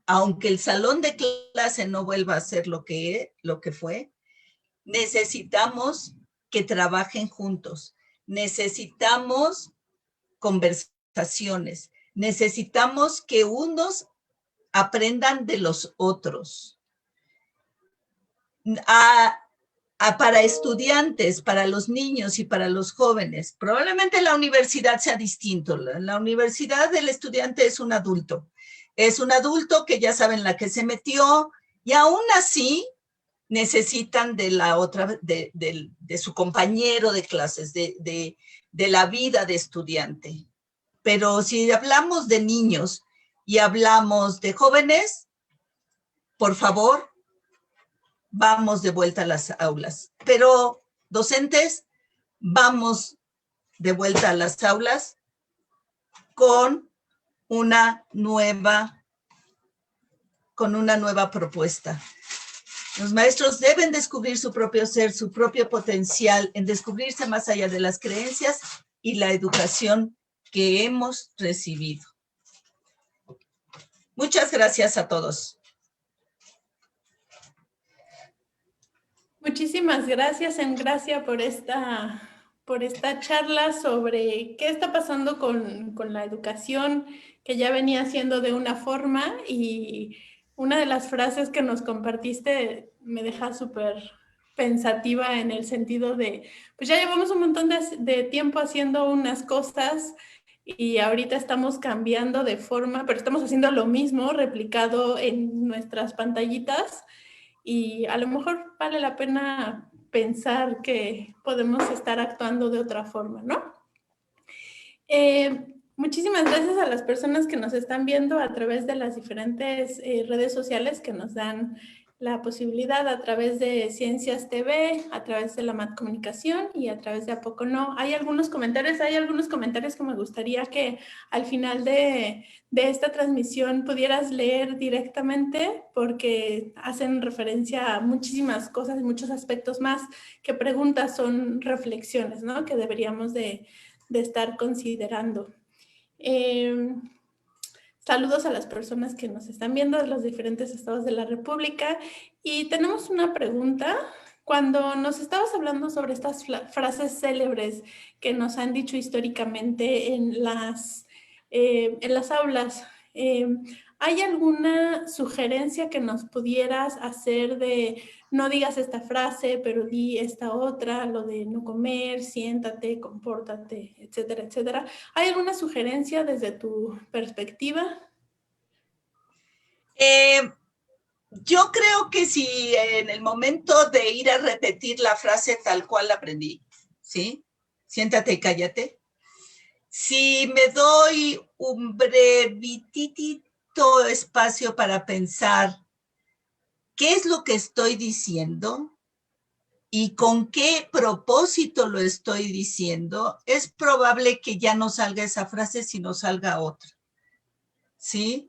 Speaker 2: Aunque el salón de clase no vuelva a ser lo que fue, necesitamos que trabajen juntos. Necesitamos conversaciones. Necesitamos que unos aprendan de los otros. Para estudiantes, para los niños y para los jóvenes, probablemente la universidad sea distinto. La universidad, el estudiante es un adulto. Es un adulto que ya saben la que se metió y aún así necesitan de la otra, de su compañero de clases, de la vida de estudiante. Pero si hablamos de niños y hablamos de jóvenes, por favor, vamos de vuelta a las aulas. Pero docentes, vamos de vuelta a las aulas con una nueva propuesta. Los maestros deben descubrir su propio ser, su propio potencial, en descubrirse más allá de las creencias y la educación que hemos recibido. Muchas gracias a todos.
Speaker 3: Muchísimas gracias, Engracia, por esta por esta charla sobre qué está pasando con la educación, que ya venía siendo de una forma, y una de las frases que nos compartiste me deja súper pensativa en el sentido de, pues ya llevamos un montón de tiempo haciendo unas cosas y ahorita estamos cambiando de forma, pero estamos haciendo lo mismo replicado en nuestras pantallitas, y a lo mejor vale la pena pensar que podemos estar actuando de otra forma, ¿no? Muchísimas gracias a las personas que nos están viendo a través de las diferentes redes sociales que nos dan la posibilidad, a través de Ciencias TV, a través de la MAT Comunicación y a través de A Poco No. Hay algunos comentarios que me gustaría que al final de esta transmisión pudieras leer directamente, porque hacen referencia a muchísimas cosas y muchos aspectos más que preguntas, son reflexiones, ¿no?, que deberíamos de estar considerando. Saludos a las personas que nos están viendo de los diferentes estados de la República. Y tenemos una pregunta. Cuando nos estabas hablando sobre estas frases célebres que nos han dicho históricamente en las aulas, ¿hay alguna sugerencia que nos pudieras hacer de no digas esta frase, pero di esta otra, lo de no comer, siéntate, compórtate, etcétera, etcétera? ¿Hay alguna sugerencia desde tu perspectiva?
Speaker 2: Yo creo que si en el momento de ir a repetir la frase tal cual la aprendí, ¿sí? Siéntate y cállate. Si me doy un brevitito espacio para pensar qué es lo que estoy diciendo y con qué propósito lo estoy diciendo, es probable que ya no salga esa frase, sino salga otra, ¿sí?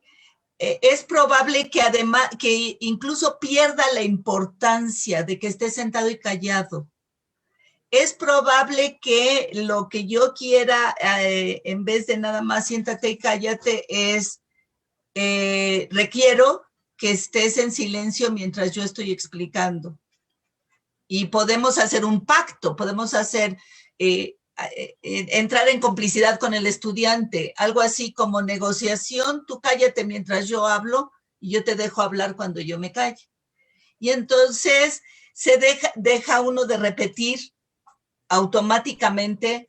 Speaker 2: Es probable que además, que incluso pierda la importancia de que esté sentado y callado. Es probable que lo que yo quiera, en vez de nada más siéntate y cállate, es requiero que estés en silencio mientras yo estoy explicando. Y podemos hacer un pacto, podemos hacer, entrar en complicidad con el estudiante, algo así como negociación, tú cállate mientras yo hablo y yo te dejo hablar cuando yo me calle. Y entonces se deja uno de repetir automáticamente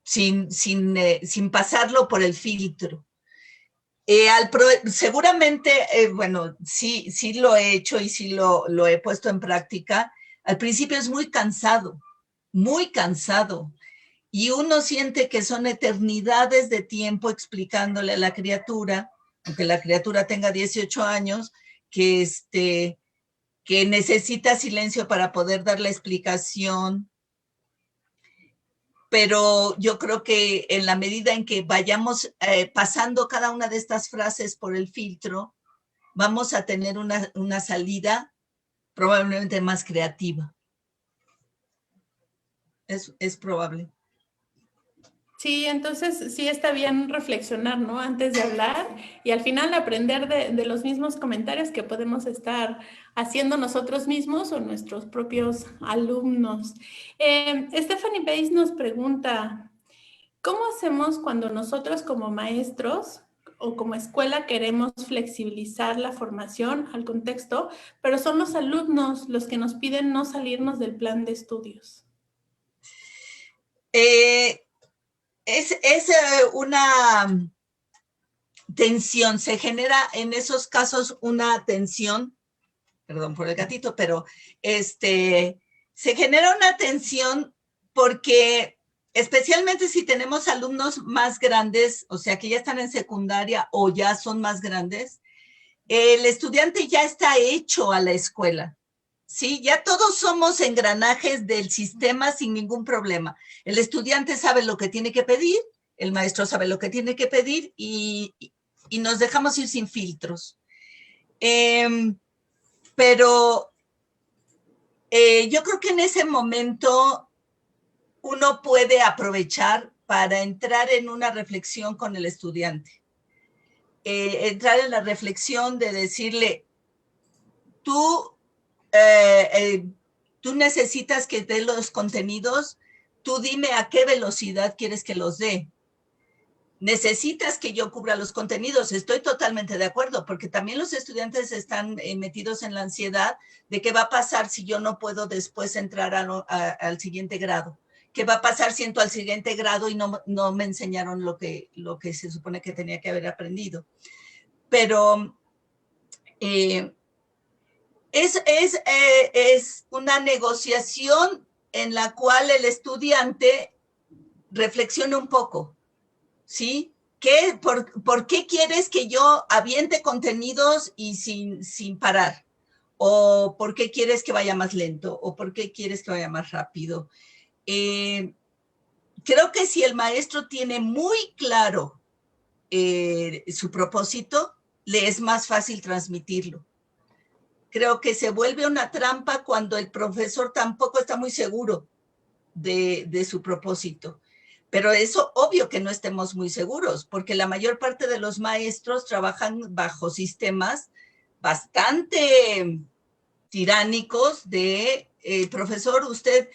Speaker 2: sin pasarlo por el filtro. Seguramente, bueno, sí lo he hecho y sí lo he puesto en práctica. Al principio es muy cansado, y uno siente que son eternidades de tiempo explicándole a la criatura, aunque la criatura tenga 18 años, que necesita silencio para poder dar la explicación. Pero yo creo que en la medida en que vayamos pasando cada una de estas frases por el filtro, vamos a tener una salida probablemente más creativa. Es probable.
Speaker 3: Sí, entonces sí está bien reflexionar, ¿no?, antes de hablar, y al final aprender de los mismos comentarios que podemos estar haciendo nosotros mismos o nuestros propios alumnos. Stephanie Bates nos pregunta, ¿cómo hacemos cuando nosotros como maestros o como escuela queremos flexibilizar la formación al contexto, pero son los alumnos los que nos piden no salirnos del plan de estudios?
Speaker 2: Es una tensión, se genera en esos casos una tensión, perdón por el gatito, pero se genera una tensión porque especialmente si tenemos alumnos más grandes, o sea, que ya están en secundaria o ya son más grandes, el estudiante ya está hecho a la escuela. Sí, ya todos somos engranajes del sistema sin ningún problema. El estudiante sabe lo que tiene que pedir, el maestro sabe lo que tiene que pedir y nos dejamos ir sin filtros. Pero yo creo que en ese momento uno puede aprovechar para entrar en una reflexión con el estudiante. Entrar en la reflexión de decirle, tú Tú necesitas que dé los contenidos, tú dime a qué velocidad quieres que los dé. Necesitas que yo cubra los contenidos, estoy totalmente de acuerdo, porque también los estudiantes están metidos en la ansiedad de qué va a pasar si yo no puedo después entrar al siguiente grado. ¿Qué va a pasar si entro al siguiente grado y no me enseñaron lo que se supone que tenía que haber aprendido? Pero es una negociación en la cual el estudiante reflexiona un poco, ¿sí? ¿Por qué quieres que yo aviente contenidos y sin parar? ¿O por qué quieres que vaya más lento? ¿O por qué quieres que vaya más rápido? Creo que si el maestro tiene muy claro su propósito, le es más fácil transmitirlo. Creo que se vuelve una trampa cuando el profesor tampoco está muy seguro de su propósito. Pero eso obvio que no estemos muy seguros, porque la mayor parte de los maestros trabajan bajo sistemas bastante tiránicos de profesor, usted,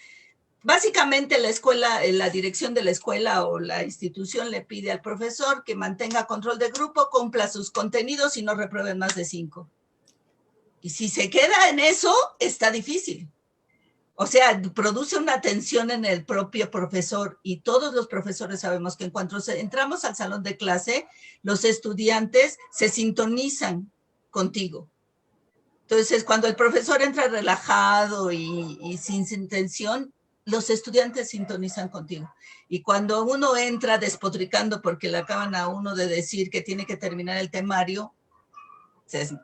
Speaker 2: básicamente la escuela, la dirección de la escuela o la institución le pide al profesor que mantenga control de grupo, cumpla sus contenidos y no repruebe más de 5. Y si se queda en eso, está difícil. O sea, produce una tensión en el propio profesor y todos los profesores sabemos que en cuanto entramos al salón de clase, los estudiantes se sintonizan contigo. Entonces, cuando el profesor entra relajado y sin tensión, los estudiantes sintonizan contigo. Y cuando uno entra despotricando porque le acaban a uno de decir que tiene que terminar el temario,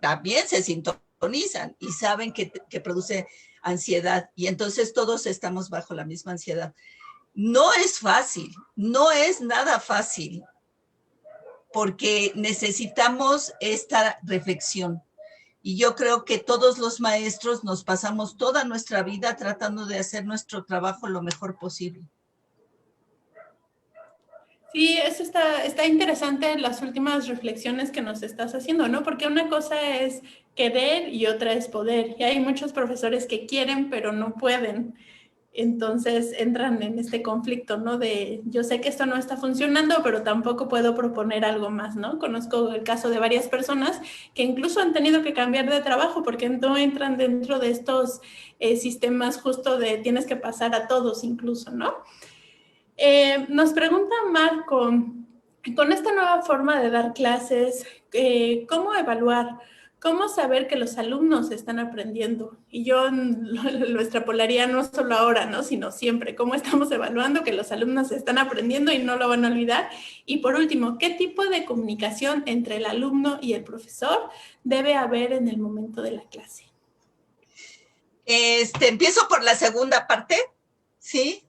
Speaker 2: también se sintonizan y saben que produce ansiedad. Y entonces todos estamos bajo la misma ansiedad. No es fácil, no es nada fácil, porque necesitamos esta reflexión. Y yo creo que todos los maestros nos pasamos toda nuestra vida tratando de hacer nuestro trabajo lo mejor posible.
Speaker 3: Sí, eso está interesante las últimas reflexiones que nos estás haciendo, ¿no? Porque una cosa es querer y otra es poder. Y hay muchos profesores que quieren, pero no pueden. Entonces entran en este conflicto, ¿no? De yo sé que esto no está funcionando, pero tampoco puedo proponer algo más, ¿no? Conozco el caso de varias personas que incluso han tenido que cambiar de trabajo porque no entran dentro de estos sistemas justo de tienes que pasar a todos incluso, ¿no? Nos pregunta Marco, con esta nueva forma de dar clases, ¿cómo evaluar? ¿Cómo saber que los alumnos están aprendiendo? Y yo lo extrapolaría no solo ahora, ¿no? Sino siempre. ¿Cómo estamos evaluando que los alumnos están aprendiendo y no lo van a olvidar? Y por último, ¿qué tipo de comunicación entre el alumno y el profesor debe haber en el momento de la clase?
Speaker 2: Empiezo por la segunda parte, ¿sí?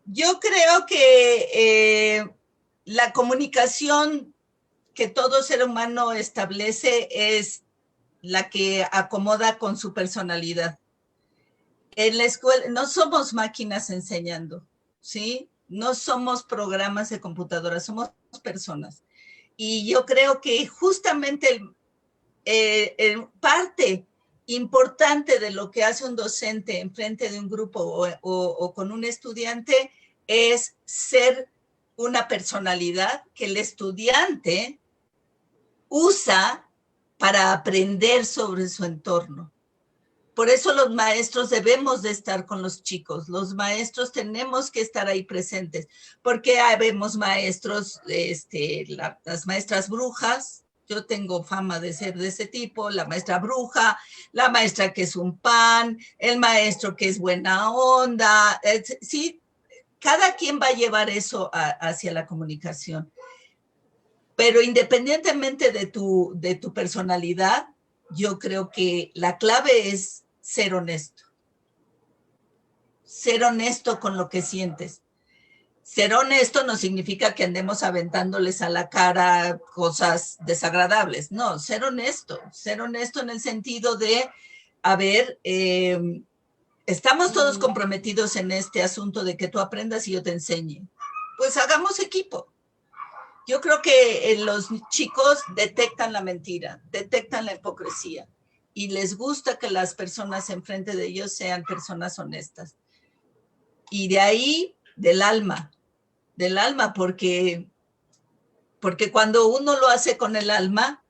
Speaker 2: Yo creo que la comunicación que todo ser humano establece es la que acomoda con su personalidad. En la escuela no somos máquinas enseñando, ¿sí? No somos programas de computadora, somos personas. Y yo creo que justamente parte importante de lo que hace un docente en frente de un grupo o con un estudiante es ser una personalidad que el estudiante usa para aprender sobre su entorno. Por eso los maestros debemos de estar con los chicos, los maestros tenemos que estar ahí presentes, porque vemos maestros, las maestras brujas. Yo tengo fama de ser de ese tipo, la maestra bruja, la maestra que es un pan, el maestro que es buena onda, sí, cada quien va a llevar eso hacia la comunicación. Pero independientemente de tu personalidad, yo creo que la clave es ser honesto. Ser honesto con lo que sientes. Ser honesto no significa que andemos aventándoles a la cara cosas desagradables. No, ser honesto en el sentido de, a ver, estamos todos comprometidos en este asunto de que tú aprendas y yo te enseñe. Pues hagamos equipo. Yo creo que los chicos detectan la mentira, detectan la hipocresía. y les gusta que las personas enfrente de ellos sean personas honestas. Y de ahí, del alma, porque cuando uno lo hace con el alma,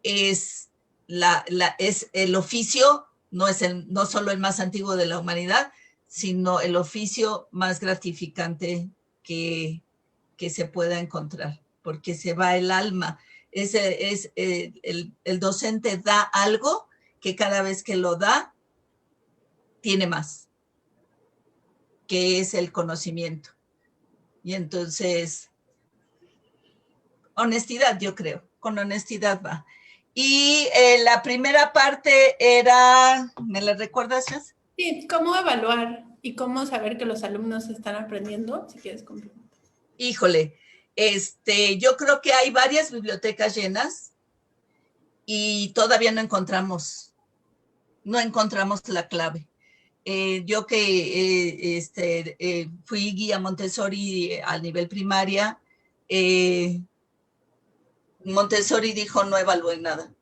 Speaker 2: es el oficio, no solo el más antiguo de la humanidad, sino el oficio más gratificante que se pueda encontrar, porque se va el alma. El docente da algo que cada vez que lo da, tiene más, que es el conocimiento. Y entonces, honestidad, yo creo, con honestidad va. Y la primera parte era, ¿me la recuerdas, Jess?
Speaker 3: Sí, cómo evaluar y cómo saber que los alumnos están aprendiendo, si quieres complementar.
Speaker 2: Híjole, yo creo que hay varias bibliotecas llenas y todavía no encontramos la clave. Yo que fui guía Montessori a nivel primaria, Montessori dijo no evalúen nada.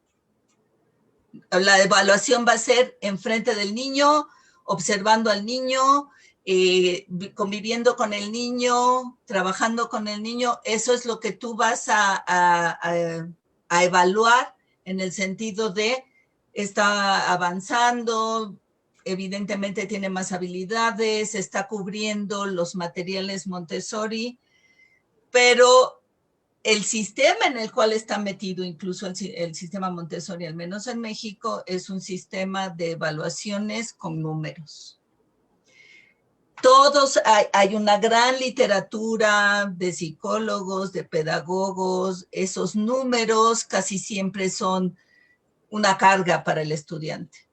Speaker 2: La evaluación va a ser enfrente del niño, observando al niño, conviviendo con el niño, trabajando con el niño. Eso es lo que tú vas a evaluar en el sentido de está avanzando, evidentemente tiene más habilidades, está cubriendo los materiales Montessori, pero el sistema en el cual está metido, incluso el sistema Montessori, al menos en México, es un sistema de evaluaciones con números. Hay una gran literatura de psicólogos, de pedagogos, esos números casi siempre son una carga para el estudiante.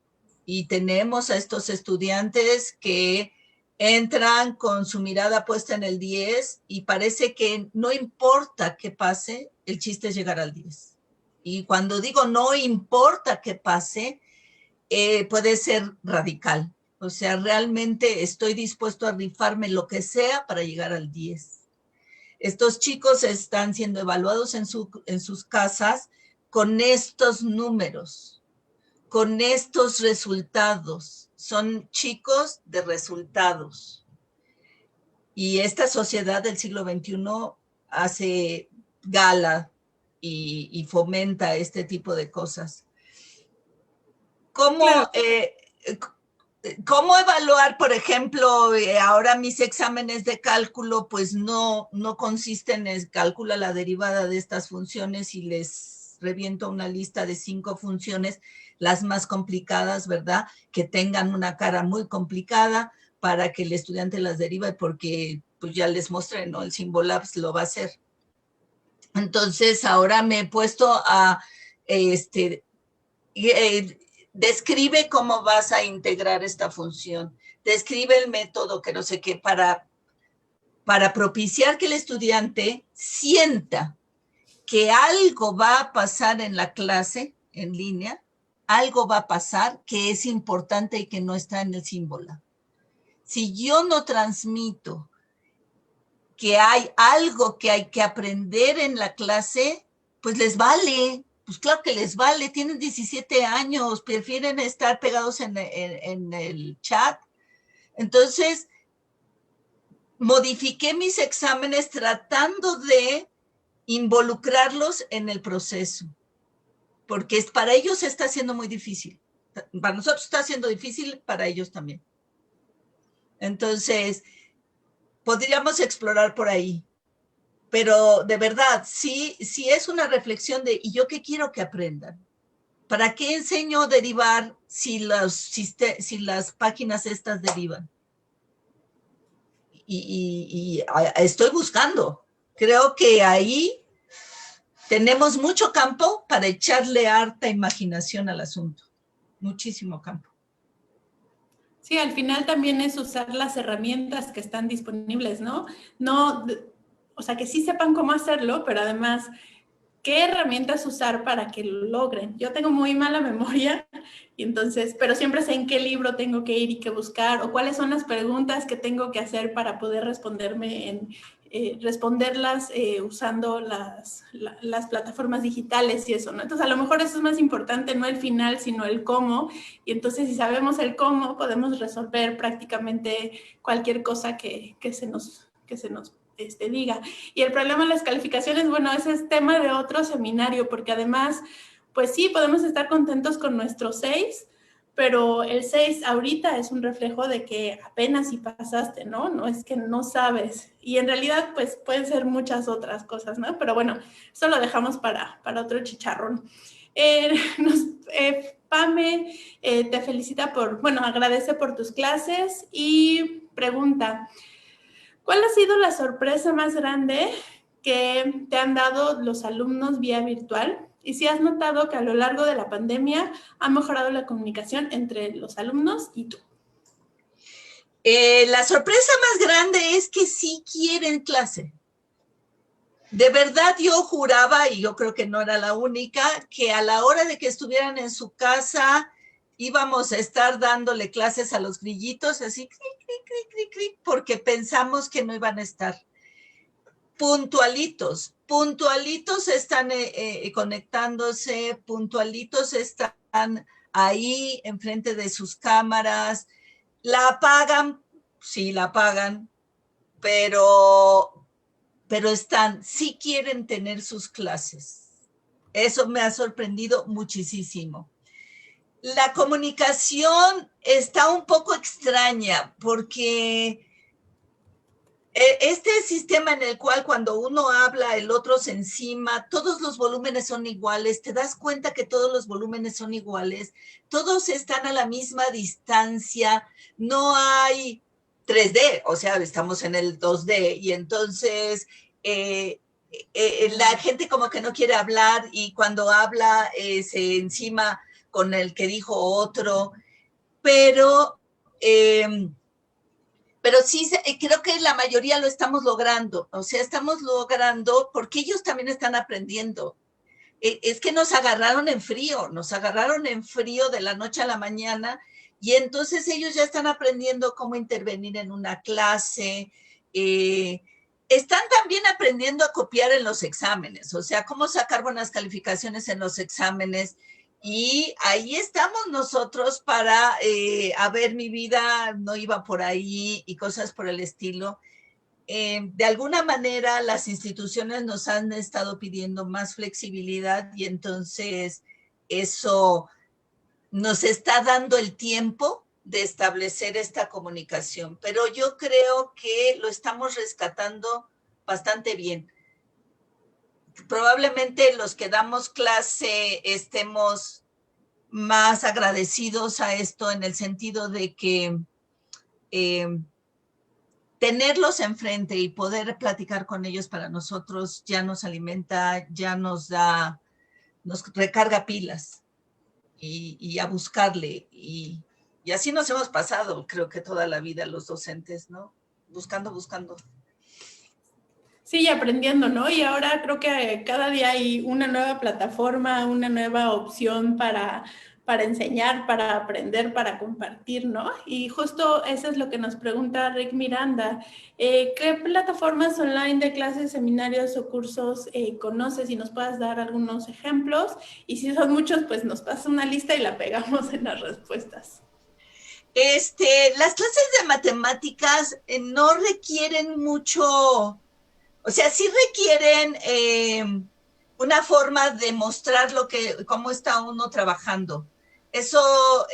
Speaker 2: Y tenemos a estos estudiantes que entran con su mirada puesta en el 10 y parece que no importa qué pase, el chiste es llegar al 10. Y cuando digo no importa qué pase, puede ser radical. O sea, realmente estoy dispuesto a rifarme lo que sea para llegar al 10. Estos chicos están siendo evaluados en sus casas con estos números, con estos resultados. Son chicos de resultados. Y esta sociedad del siglo XXI hace gala y fomenta este tipo de cosas. ¿Cómo,
Speaker 3: Claro.
Speaker 2: ¿Cómo evaluar, por ejemplo, ahora mis exámenes de cálculo, pues no consisten en calcular la derivada de estas funciones y les reviento una lista de 5 funciones, las más complicadas, ¿verdad? Que tengan una cara muy complicada para que el estudiante las derive, porque pues ya les mostré, ¿no? El Symbolabs lo va a hacer. Entonces, ahora me he puesto a, describe cómo vas a integrar esta función, describe el método que no sé qué, para propiciar que el estudiante sienta que algo va a pasar en la clase, en línea, algo va a pasar que es importante y que no está en el símbolo. Si yo no transmito que hay algo que hay que aprender en la clase, pues les vale. Pues claro que les vale, tienen 17 años, prefieren estar pegados en el chat. Entonces, modifiqué mis exámenes tratando de involucrarlos en el proceso, porque para ellos está siendo muy difícil. Para nosotros está siendo difícil, para ellos también. Entonces, podríamos explorar por ahí. Pero de verdad, sí es una reflexión de, ¿y yo qué quiero que aprendan? ¿Para qué enseño a derivar si las páginas estas derivan? Y estoy buscando. Creo que ahí tenemos mucho campo para echarle harta imaginación al asunto. Muchísimo campo.
Speaker 3: Sí, al final también es usar las herramientas que están disponibles, ¿no? No, o sea, que sí sepan cómo hacerlo, pero además, ¿qué herramientas usar para que lo logren? Yo tengo muy mala memoria, y entonces, pero siempre sé en qué libro tengo que ir y qué buscar, o cuáles son las preguntas que tengo que hacer para poder responderme responderlas usando las plataformas digitales y eso, ¿no? Entonces, a lo mejor eso es más importante, no el final, sino el cómo. Y entonces, si sabemos el cómo, podemos resolver prácticamente cualquier cosa que se nos diga. Y el problema de las calificaciones, bueno, ese es tema de otro seminario, porque además, pues sí, podemos estar contentos con nuestro 6, pero el 6 ahorita es un reflejo de que apenas si pasaste, ¿no? No es que no sabes. Y en realidad, pues pueden ser muchas otras cosas, ¿no? Pero bueno, eso lo dejamos para otro chicharrón. Pame te felicita agradece por tus clases y pregunta, ¿cuál ha sido la sorpresa más grande que te han dado los alumnos vía virtual? Y si has notado que a lo largo de la pandemia ha mejorado la comunicación entre los alumnos y tú.
Speaker 2: La sorpresa más grande es que sí quieren clase. De verdad yo juraba, y yo creo que no era la única, que a la hora de que estuvieran en su casa íbamos a estar dándole clases a los grillitos, así, porque pensamos que no iban a estar. Puntualitos están conectándose, puntualitos están ahí enfrente de sus cámaras. ¿La apagan? Sí, la apagan, pero sí quieren tener sus clases. Eso me ha sorprendido muchísimo. La comunicación está un poco extraña porque este sistema en el cual cuando uno habla, el otro se encima, todos los volúmenes son iguales, te das cuenta que todos los volúmenes son iguales, todos están a la misma distancia, no hay 3D, o sea, estamos en el 2D y entonces la gente como que no quiere hablar y cuando habla se encima con el que dijo otro, pero sí, creo que la mayoría lo estamos logrando. O sea, estamos logrando porque ellos también están aprendiendo. Es que nos agarraron en frío de la noche a la mañana y entonces ellos ya están aprendiendo cómo intervenir en una clase. Están también aprendiendo a copiar en los exámenes, o sea, cómo sacar buenas calificaciones en los exámenes. Y ahí estamos nosotros para, a ver, mi vida no iba por ahí y cosas por el estilo. De alguna manera las instituciones nos han estado pidiendo más flexibilidad y entonces eso nos está dando el tiempo de establecer esta comunicación. Pero yo creo que lo estamos rescatando bastante bien. Probablemente los que damos clase estemos más agradecidos a esto en el sentido de que tenerlos enfrente y poder platicar con ellos para nosotros ya nos alimenta, ya nos recarga pilas y a buscarle. Y así nos hemos pasado, creo que toda la vida los docentes, ¿no? Buscando.
Speaker 3: Sí, aprendiendo, ¿no? Y ahora creo que cada día hay una nueva plataforma, una nueva opción para enseñar, para aprender, para compartir, ¿no? Y justo eso es lo que nos pregunta Rick Miranda. ¿Qué plataformas online de clases, seminarios o cursos conoces? Y nos puedas dar algunos ejemplos. Y si son muchos, pues nos pasa una lista y la pegamos en las respuestas.
Speaker 2: Las clases de matemáticas no requieren mucho. O sea, sí requieren una forma de mostrar cómo está uno trabajando. Eso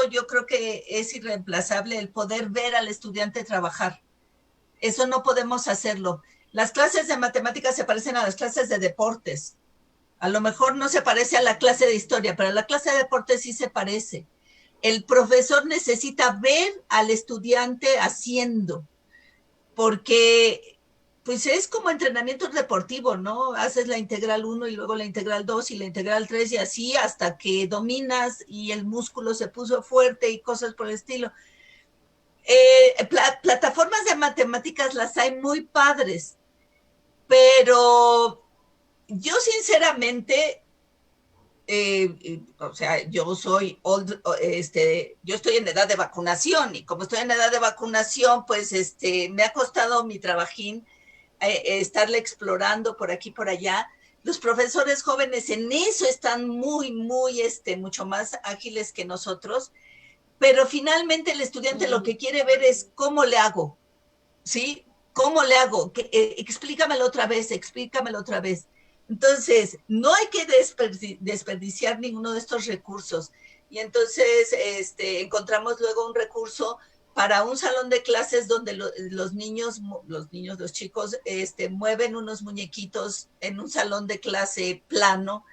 Speaker 2: yo creo que es irreemplazable, el poder ver al estudiante trabajar. Eso no podemos hacerlo. Las clases de matemáticas se parecen a las clases de deportes. A lo mejor no se parece a la clase de historia, pero a la clase de deportes sí se parece. El profesor necesita ver al estudiante haciendo, porque pues es como entrenamiento deportivo, ¿no? Haces la integral 1 y luego la integral 2 y la integral 3 y así hasta que dominas y el músculo se puso fuerte y cosas por el estilo. Plataformas de matemáticas las hay muy padres, pero yo sinceramente, o sea, yo estoy en edad de vacunación y como estoy en edad de vacunación, pues me ha costado mi trabajín. estarle explorando por aquí, por allá. Los profesores jóvenes en eso están muy, mucho más ágiles que nosotros, pero finalmente el estudiante lo que quiere ver es cómo le hago, ¿sí? ¿Cómo le hago? Explícamelo otra vez, explícamelo otra vez. Entonces, no hay que desperdiciar ninguno de estos recursos. Y entonces encontramos luego un recurso para un salón de clases donde los chicos, mueven unos muñequitos en un salón de clase plano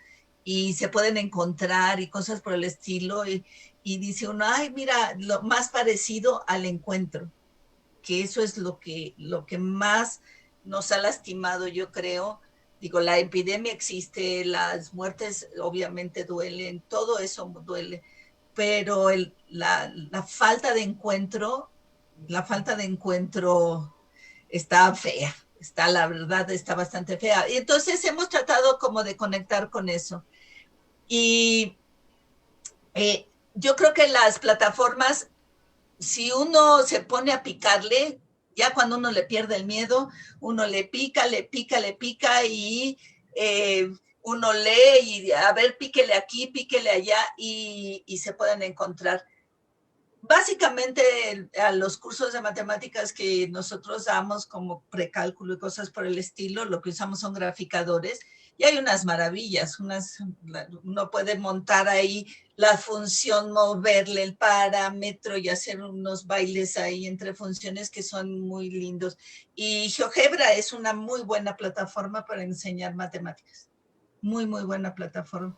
Speaker 2: y se pueden encontrar y cosas por el estilo. Y dice uno, ay, mira, lo más parecido al encuentro, que eso es lo que más nos ha lastimado, yo creo. Digo, la epidemia existe, las muertes obviamente duelen, todo eso duele, pero la falta de encuentro, está fea, la verdad, está bastante fea. Y entonces hemos tratado como de conectar con eso. Y yo creo que las plataformas, si uno se pone a picarle, ya cuando uno le pierde el miedo, uno le pica y uno lee y a ver, píquele aquí, píquele allá y se pueden encontrar. Básicamente a los cursos de matemáticas que nosotros damos como precálculo y cosas por el estilo, lo que usamos son graficadores y hay unas maravillas, uno puede montar ahí la función, moverle el parámetro y hacer unos bailes ahí entre funciones que son muy lindos. Y GeoGebra es una muy buena plataforma para enseñar matemáticas. Muy, muy buena plataforma.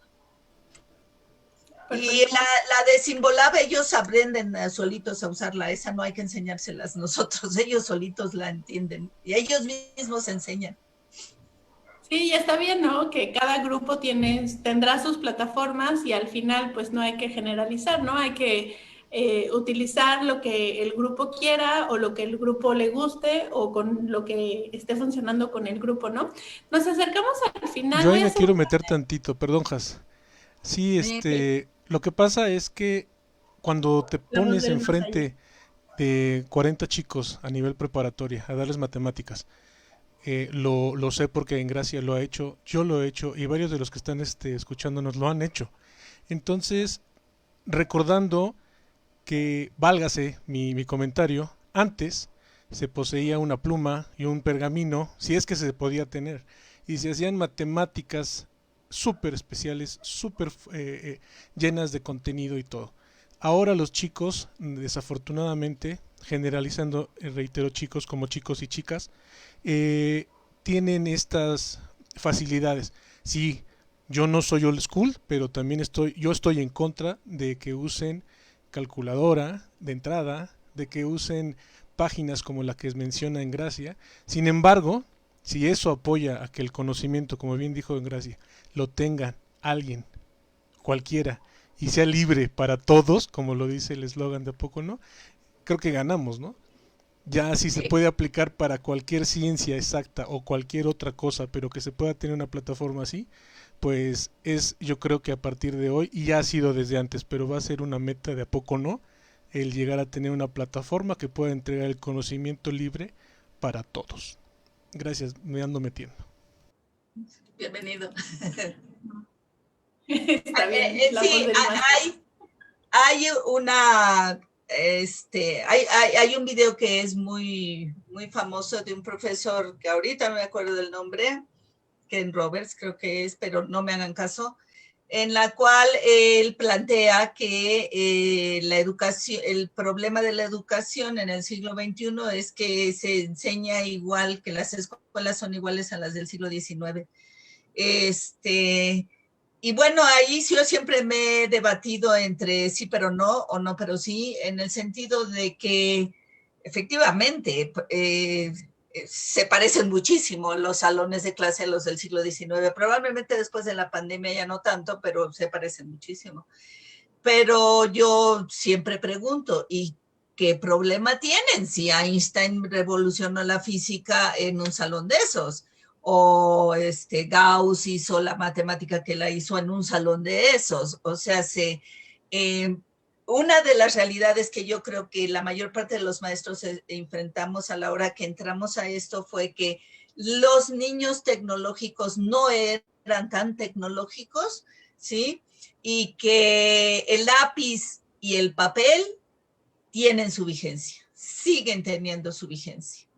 Speaker 2: Perfecto. Y la de Symbolab, ellos aprenden solitos a usarla, esa no hay que enseñárselas nosotros, ellos solitos la entienden y ellos mismos enseñan.
Speaker 3: Sí, y está bien, ¿no? Que cada grupo tendrá sus plataformas y al final pues no hay que generalizar, ¿no? Hay que utilizar lo que el grupo quiera o lo que el grupo le guste o con lo que esté funcionando con el grupo, ¿no? Nos acercamos al final.
Speaker 1: Yo ahí me quiero meter tantito, perdón, Jas. Sí, lo que pasa es que cuando te pones enfrente de 40 chicos a nivel preparatoria a darles matemáticas, lo sé porque en Gracia lo ha hecho, yo lo he hecho y varios de los que están escuchándonos lo han hecho. Entonces, recordando que, válgase mi comentario, antes se poseía una pluma y un pergamino, si es que se podía tener, y se hacían matemáticas súper especiales, súper llenas de contenido y todo. Ahora los chicos, desafortunadamente, generalizando, reitero, chicos como chicos y chicas, tienen estas facilidades. Sí, yo no soy old school, pero también yo estoy en contra de que usen calculadora de entrada, de que usen páginas como la que menciona en Gracia. Sin embargo, si eso apoya a que el conocimiento, como bien dijo en Gracia, lo tenga alguien, cualquiera, y sea libre para todos, como lo dice el eslogan de A Poco No, creo que ganamos, ¿no? Ya si se puede aplicar para cualquier ciencia exacta o cualquier otra cosa, pero que se pueda tener una plataforma así, pues yo creo que a partir de hoy, y ya ha sido desde antes, pero va a ser una meta de A Poco No, el llegar a tener una plataforma que pueda entregar el conocimiento libre para todos. Gracias, me ando metiendo.
Speaker 2: Bienvenido.
Speaker 3: Está bien.
Speaker 2: Sí, hay una... hay un video que es muy, muy famoso de un profesor que ahorita no me acuerdo del nombre, Ken Roberts creo que es, pero no me hagan caso, en la cual él plantea que la educación, el problema de la educación en el siglo XXI es que se enseña igual, que las escuelas son iguales a las del siglo XIX. Y bueno, ahí sí yo siempre me he debatido entre sí pero no, o no pero sí, en el sentido de que efectivamente se parecen muchísimo los salones de clase a los del siglo XIX. Probablemente después de la pandemia ya no tanto, pero se parecen muchísimo. Pero yo siempre pregunto, ¿y qué problema tienen si Einstein revolucionó la física en un salón de esos? O Gauss hizo la matemática que la hizo en un salón de esos. O sea, una de las realidades que yo creo que la mayor parte de los maestros enfrentamos a la hora que entramos a esto fue que los niños tecnológicos no eran tan tecnológicos, ¿sí? Y que el lápiz y el papel tienen su vigencia, siguen teniendo su vigencia.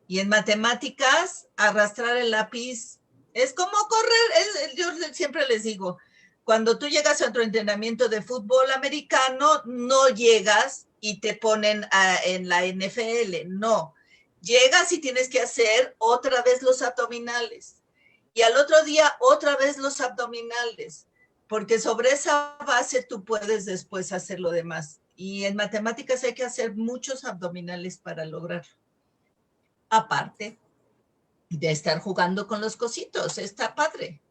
Speaker 2: Y en matemáticas, arrastrar el lápiz es como correr. Yo siempre les digo, cuando tú llegas a otro entrenamiento de fútbol americano, no llegas y te ponen en la NFL, no. Llegas y tienes que hacer otra vez los abdominales. Y al otro día, otra vez los abdominales. Porque sobre esa base tú puedes después hacer lo demás. Y en matemáticas hay que hacer muchos abdominales para lograrlo. Aparte de estar jugando con los cositos, está padre.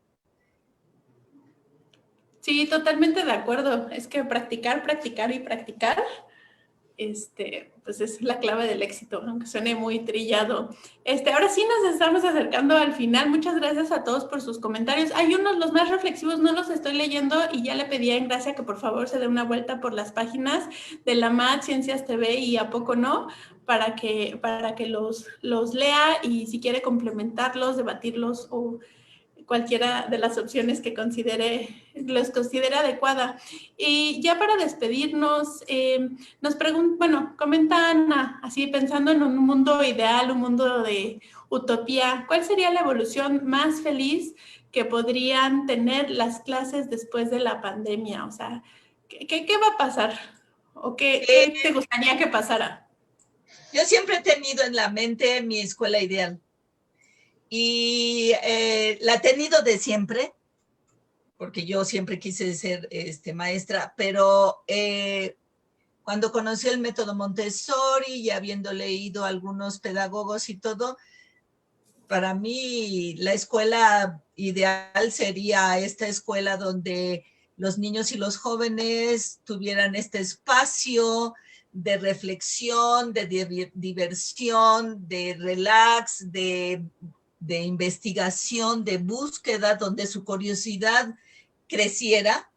Speaker 3: Sí, totalmente de acuerdo. Es que practicar, practicar y practicar, pues es la clave del éxito, aunque suene muy trillado. Ahora sí nos estamos acercando al final. Muchas gracias a todos por sus comentarios. Hay unos, los más reflexivos, no los estoy leyendo y ya le pedí a Engracia que por favor se dé una vuelta por las páginas de la MAT, Ciencias TV y A Poco No, para que los lea y si quiere complementarlos, debatirlos o cualquiera de las opciones que los considere adecuada. Y ya para despedirnos, comenta Ana, así pensando en un mundo ideal, un mundo de utopía, ¿cuál sería la evolución más feliz que podrían tener las clases después de la pandemia? O sea, ¿qué va a pasar? ¿O qué te gustaría que pasara?
Speaker 2: Yo siempre he tenido en la mente mi escuela ideal. Y la he tenido de siempre, porque yo siempre quise ser maestra, pero cuando conocí el método Montessori y habiendo leído a algunos pedagogos y todo, para mí la escuela ideal sería esta escuela donde los niños y los jóvenes tuvieran este espacio de reflexión, de diversión, de relax, de investigación, de búsqueda, donde su curiosidad creciera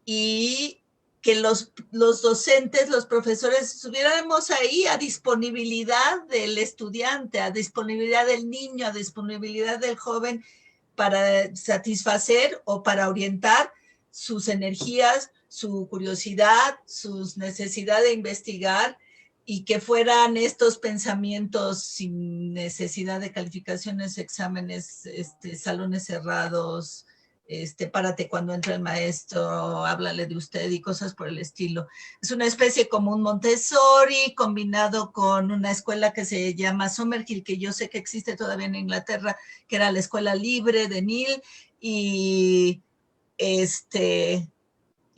Speaker 2: y que los docentes, los profesores estuviéramos ahí a disponibilidad del estudiante, a disponibilidad del niño, a disponibilidad del joven para satisfacer o para orientar sus energías, su curiosidad, sus necesidades de investigar, y que fueran estos pensamientos sin necesidad de calificaciones, exámenes, salones cerrados, párate cuando entra el maestro, háblale de usted y cosas por el estilo. Es una especie como un Montessori combinado con una escuela que se llama Summerhill, que yo sé que existe todavía en Inglaterra, que era la escuela libre de Neil, y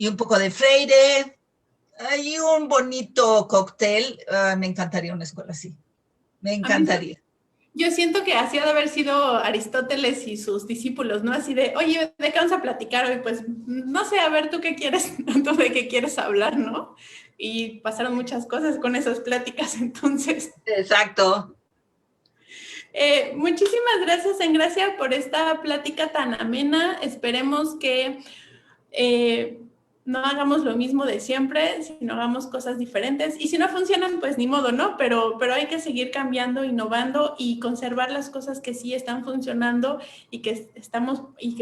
Speaker 2: un poco de Freire. Hay un bonito cóctel. Me encantaría una escuela así. Me encantaría.
Speaker 3: Yo siento que así ha de haber sido Aristóteles y sus discípulos, ¿no? Así de, oye, ¿de qué vamos a platicar hoy? Pues, no sé, a ver, ¿tú qué quieres? Tanto de qué quieres hablar, ¿no? Y pasaron muchas cosas con esas pláticas, entonces.
Speaker 2: Exacto.
Speaker 3: Muchísimas gracias, Engracia, por esta plática tan amena. Esperemos que no hagamos lo mismo de siempre, sino hagamos cosas diferentes. Y si no funcionan, pues ni modo, ¿no? Pero hay que seguir cambiando, innovando y conservar las cosas que sí están funcionando y que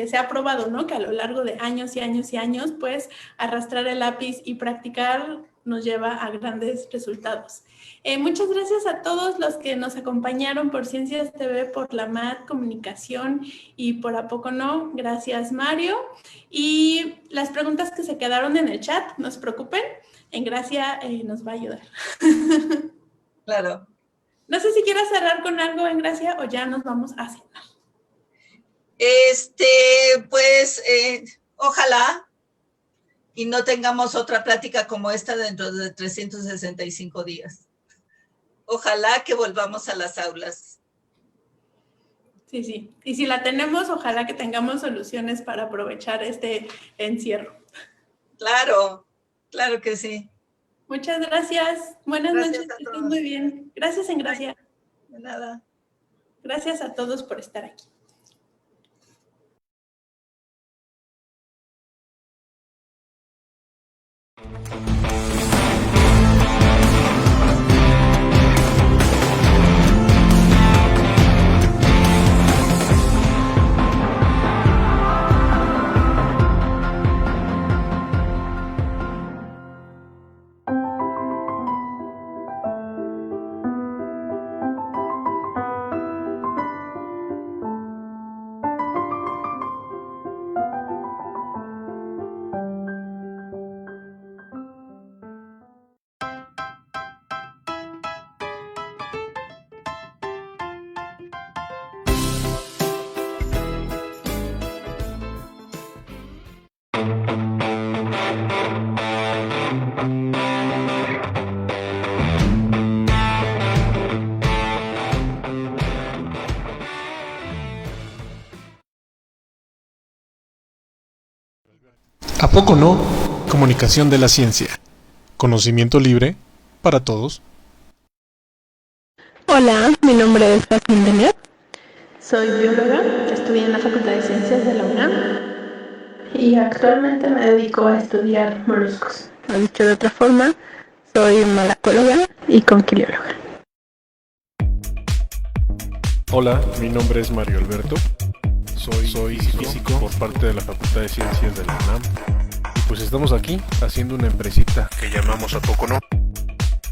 Speaker 3: se ha probado, ¿no? Que a lo largo de años y años y años, pues arrastrar el lápiz y practicar nos lleva a grandes resultados. Muchas gracias a todos los que nos acompañaron por Ciencias TV, por la MAT Comunicación y por A Poco No. Gracias, Mario. Y las preguntas que se quedaron en el chat, no se preocupen, Engracia nos va a ayudar.
Speaker 2: Claro.
Speaker 3: No sé si quieras cerrar con algo, Engracia, o ya nos vamos a cenar.
Speaker 2: Ojalá y no tengamos otra plática como esta dentro de 365 días. Ojalá que volvamos a las aulas.
Speaker 3: Sí. Y si la tenemos, ojalá que tengamos soluciones para aprovechar este encierro.
Speaker 2: Claro que sí.
Speaker 3: Muchas gracias. Buenas noches, que estén muy bien. Gracias, Engracia.
Speaker 2: De nada.
Speaker 3: Gracias a todos por estar aquí.
Speaker 1: ¿A poco no? Comunicación de la ciencia. Conocimiento libre para todos.
Speaker 6: Hola, mi nombre es Jasmine Denier. Soy bióloga, estudié en la Facultad de Ciencias de la UNAM y actualmente me dedico a estudiar moluscos. O dicho de otra forma, soy malacóloga y conquilióloga.
Speaker 7: Hola, mi nombre es Mario Alberto. Soy físico por parte de la Facultad de Ciencias de la UNAM. Y pues estamos aquí haciendo una empresita que llamamos A Poco No.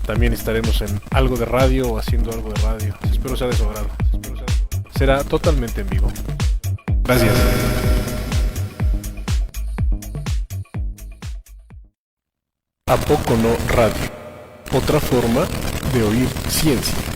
Speaker 7: También estaremos en algo de radio o haciendo algo de radio. Espero sea de su agrado. Será totalmente en vivo. Gracias. A Poco No Radio. Otra forma de oír ciencia.